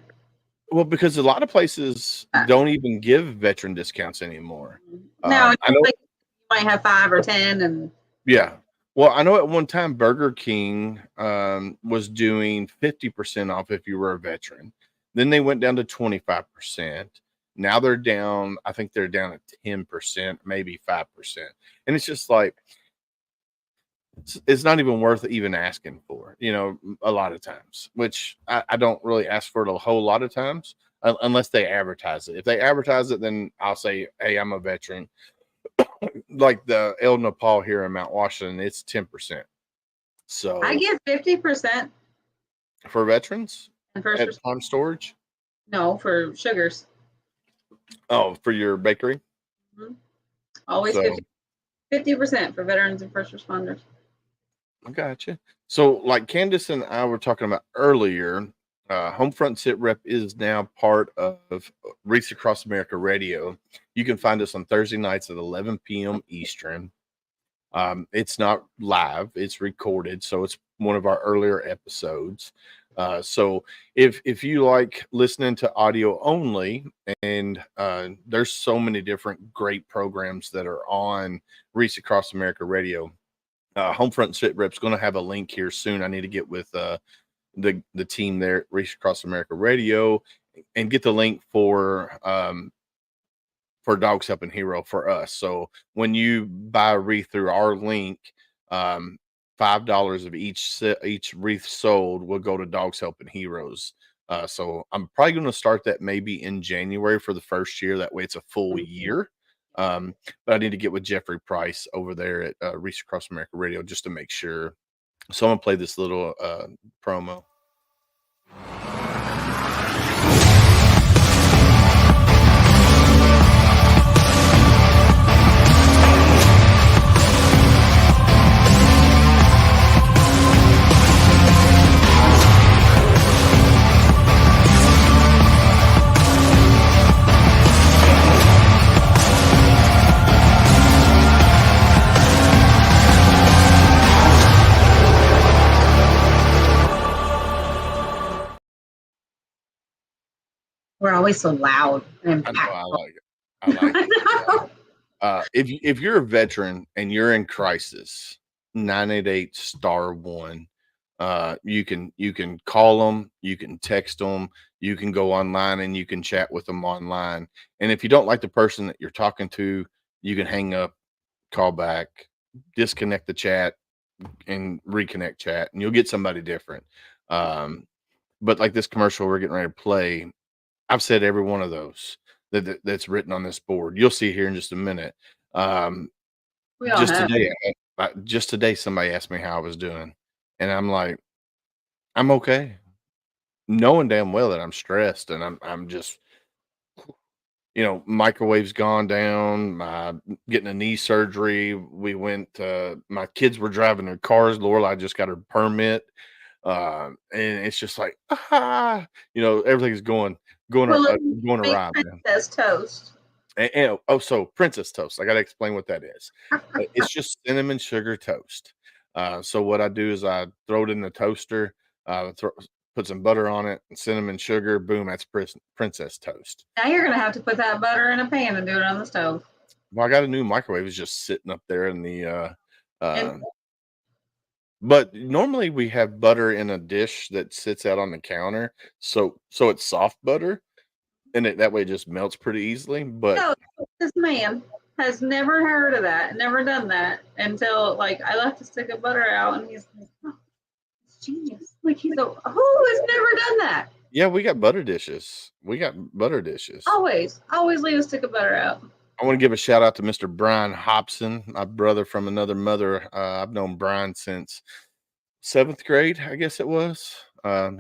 Speaker 2: Well, because a lot of places don't even give veteran discounts anymore.
Speaker 4: No, I know. Like, you might have 5 or 10, and
Speaker 2: yeah. Well, I know at one time Burger King was doing 50% off if you were a veteran. Then they went down to 25%. Now they're down. I think they're down at 10%, maybe 5%. And it's just like it's not even worth even asking for, a lot of times, which I don't really ask for it a whole lot of times unless they advertise it. If they advertise it, then I'll say, hey, I'm a veteran. Like the El Nepal here in Mount Washington, it's 10%. So
Speaker 4: I get 50%
Speaker 2: for veterans
Speaker 4: and
Speaker 2: at time storage.
Speaker 4: No, for sugars.
Speaker 2: Oh, for your bakery.
Speaker 4: Mm-hmm. Always 50% for veterans and first responders.
Speaker 2: I gotcha. So, like Candace and I were talking about earlier, HomeFront Sitrep is now part of Reach Across America Radio. You can find us on Thursday nights at 11 p.m. Eastern. It's not live; it's recorded, so it's one of our earlier episodes. So if you like listening to audio only, and there's so many different great programs that are on Reach Across America Radio. HomeFront Sitrep's going to have a link here soon. I need to get with the team there at Reach Across America Radio and get the link for Dogs Helping Hero for us. So when you buy a wreath through our link, $5 of each wreath sold will go to Dogs Helping Heroes. So I'm probably going to start that maybe in January for the first year. That way it's a full year. But I need to get with Jeffrey Price over there at Reach Across America Radio just to make sure. So I'm going to play this little promo.
Speaker 4: always so loud and
Speaker 2: I know, I
Speaker 4: impactful.
Speaker 2: like it. I like it.
Speaker 4: I know.
Speaker 2: If you're a veteran and you're in crisis, 988 star one. You can call them, you can text them, you can go online and you can chat with them online. And if you don't like the person that you're talking to, you can hang up, call back, disconnect the chat, and reconnect chat, and you'll get somebody different. But like this commercial we're getting ready to play, I've said every one of those that's written on this board. You'll see here in just a minute.
Speaker 4: We all
Speaker 2: Just
Speaker 4: have.
Speaker 2: today, just today, somebody asked me how I was doing, and I'm like, I'm okay, knowing damn well that I'm stressed, and I'm just, microwave's gone down. Getting a knee surgery. We went. My kids were driving their cars. Lorelai just got her permit, and it's just like, everything's going
Speaker 4: Well,
Speaker 2: going
Speaker 4: make
Speaker 2: awry, man.
Speaker 4: princess toast.
Speaker 2: So princess toast. I got to explain what that is. It's just cinnamon sugar toast. So what I do is I throw it in the toaster, put some butter on it, and cinnamon sugar. Boom, that's princess toast.
Speaker 4: Now you're gonna have to put that butter in a pan and do it on the stove.
Speaker 2: Well, I got a new microwave. It's just sitting up there in the.
Speaker 4: And
Speaker 2: But normally we have butter in a dish that sits out on the counter, so it's soft butter, and that way it just melts pretty easily. But
Speaker 4: no, this man has never heard of that, never done that until like I left a stick of butter out, and he's like, oh, it's genius. Like he's like, who has never done that?
Speaker 2: yeah, we got butter dishes. We got butter dishes.
Speaker 4: Always leave a stick of butter out.
Speaker 2: I want to give a shout out to Mr. Brian Hobson, my brother from another mother. I've known Brian since 7th grade, I guess it was.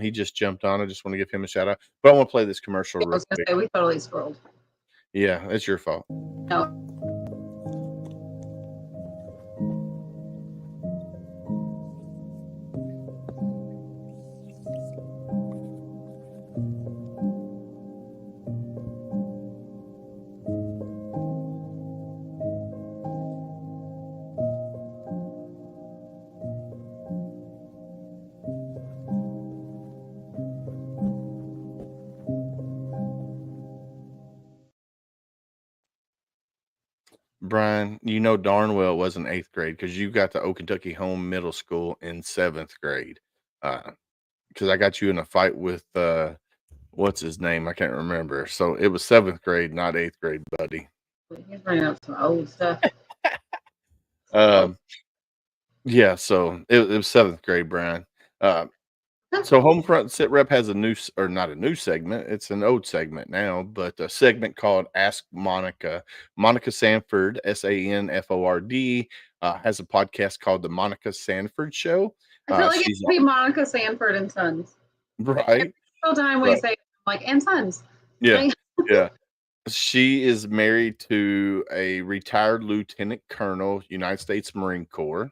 Speaker 2: He just jumped on. I just want to give him a shout out. But I want to play this commercial
Speaker 4: I
Speaker 2: real
Speaker 4: was gonna
Speaker 2: quick.
Speaker 4: say we totally scrolled.
Speaker 2: Yeah, it's your fault.
Speaker 4: No.
Speaker 2: Brian, you know darn well it wasn't 8th grade because you got to Oak Kentucky Home Middle School in 7th grade. Because I got you in a fight with what's his name? I can't remember. So it was 7th grade, not 8th grade, buddy.
Speaker 4: He's bringing up some old stuff.
Speaker 2: Yeah, so it was 7th grade, Brian. So HomeFront Sitrep has not a new segment. It's an old segment now, but a segment called Ask Monica. Monica Sanford, Sanford, has a podcast called The Monica Sanford Show.
Speaker 4: I feel like it should be Monica Sanford and Sons.
Speaker 2: Right.
Speaker 4: Every single time we
Speaker 2: Right.
Speaker 4: say like and Sons.
Speaker 2: Yeah.
Speaker 4: Like,
Speaker 2: Yeah. She is married to a retired lieutenant colonel, United States Marine Corps.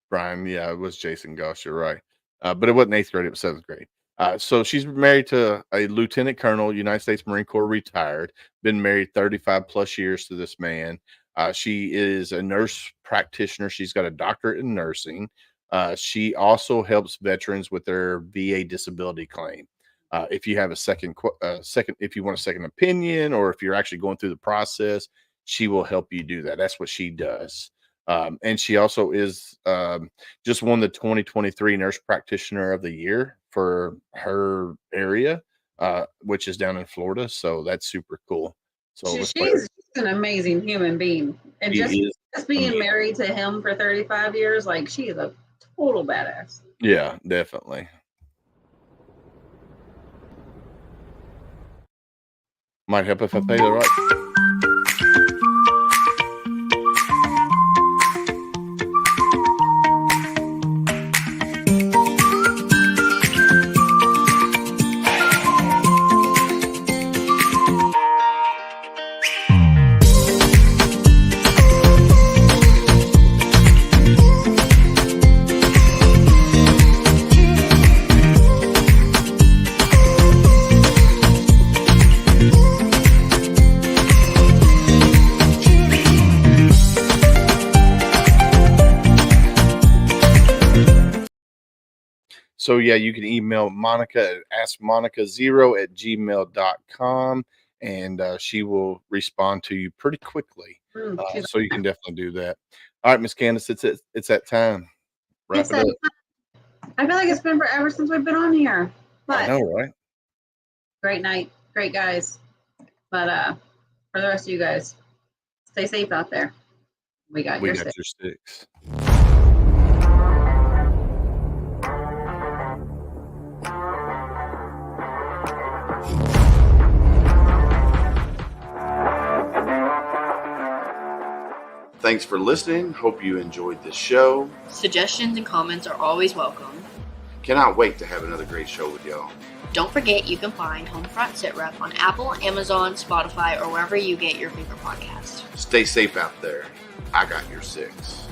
Speaker 2: Brian, yeah, it was Jason Goss. You're right. But it wasn't 8th grade, it was 7th grade. So she's married to a lieutenant colonel, United States Marine Corps, retired, been married 35 plus years to this man. She is a nurse practitioner. She's got a doctorate in nursing. She also helps veterans with their VA disability claim. If you have if you want a second opinion, or if you're actually going through the process, she will help you do that. That's what she does. And she also is just won the 2023 Nurse Practitioner of the Year for her area, which is down in Florida. So that's super cool. So
Speaker 4: she's an amazing human being. And
Speaker 2: She
Speaker 4: just
Speaker 2: is
Speaker 4: being
Speaker 2: amazing.
Speaker 4: married to him for 35 years, like she is a total badass.
Speaker 2: Yeah, definitely. Might help if I pay the right. So yeah, you can email Monica at askmonica0@gmail.com, and she will respond to you pretty quickly.
Speaker 4: She's
Speaker 2: So you can definitely do that. All right, Miss Candace, it's that time. Wrap
Speaker 4: It's
Speaker 2: it up.
Speaker 4: I feel like it's been forever since we've been on here. But
Speaker 2: I know, right?
Speaker 4: great night, great guys. But for the rest of you guys, stay safe out there. We got
Speaker 2: We
Speaker 4: your
Speaker 2: got
Speaker 4: six.
Speaker 2: your sticks. Thanks for listening. Hope you enjoyed the show.
Speaker 3: Suggestions and comments are always welcome.
Speaker 2: Cannot wait to have another great show with y'all.
Speaker 3: Don't forget you can find HomeFront Sitrep on Apple, Amazon, Spotify, or wherever you get your favorite podcast.
Speaker 2: Stay safe out there. I got your six.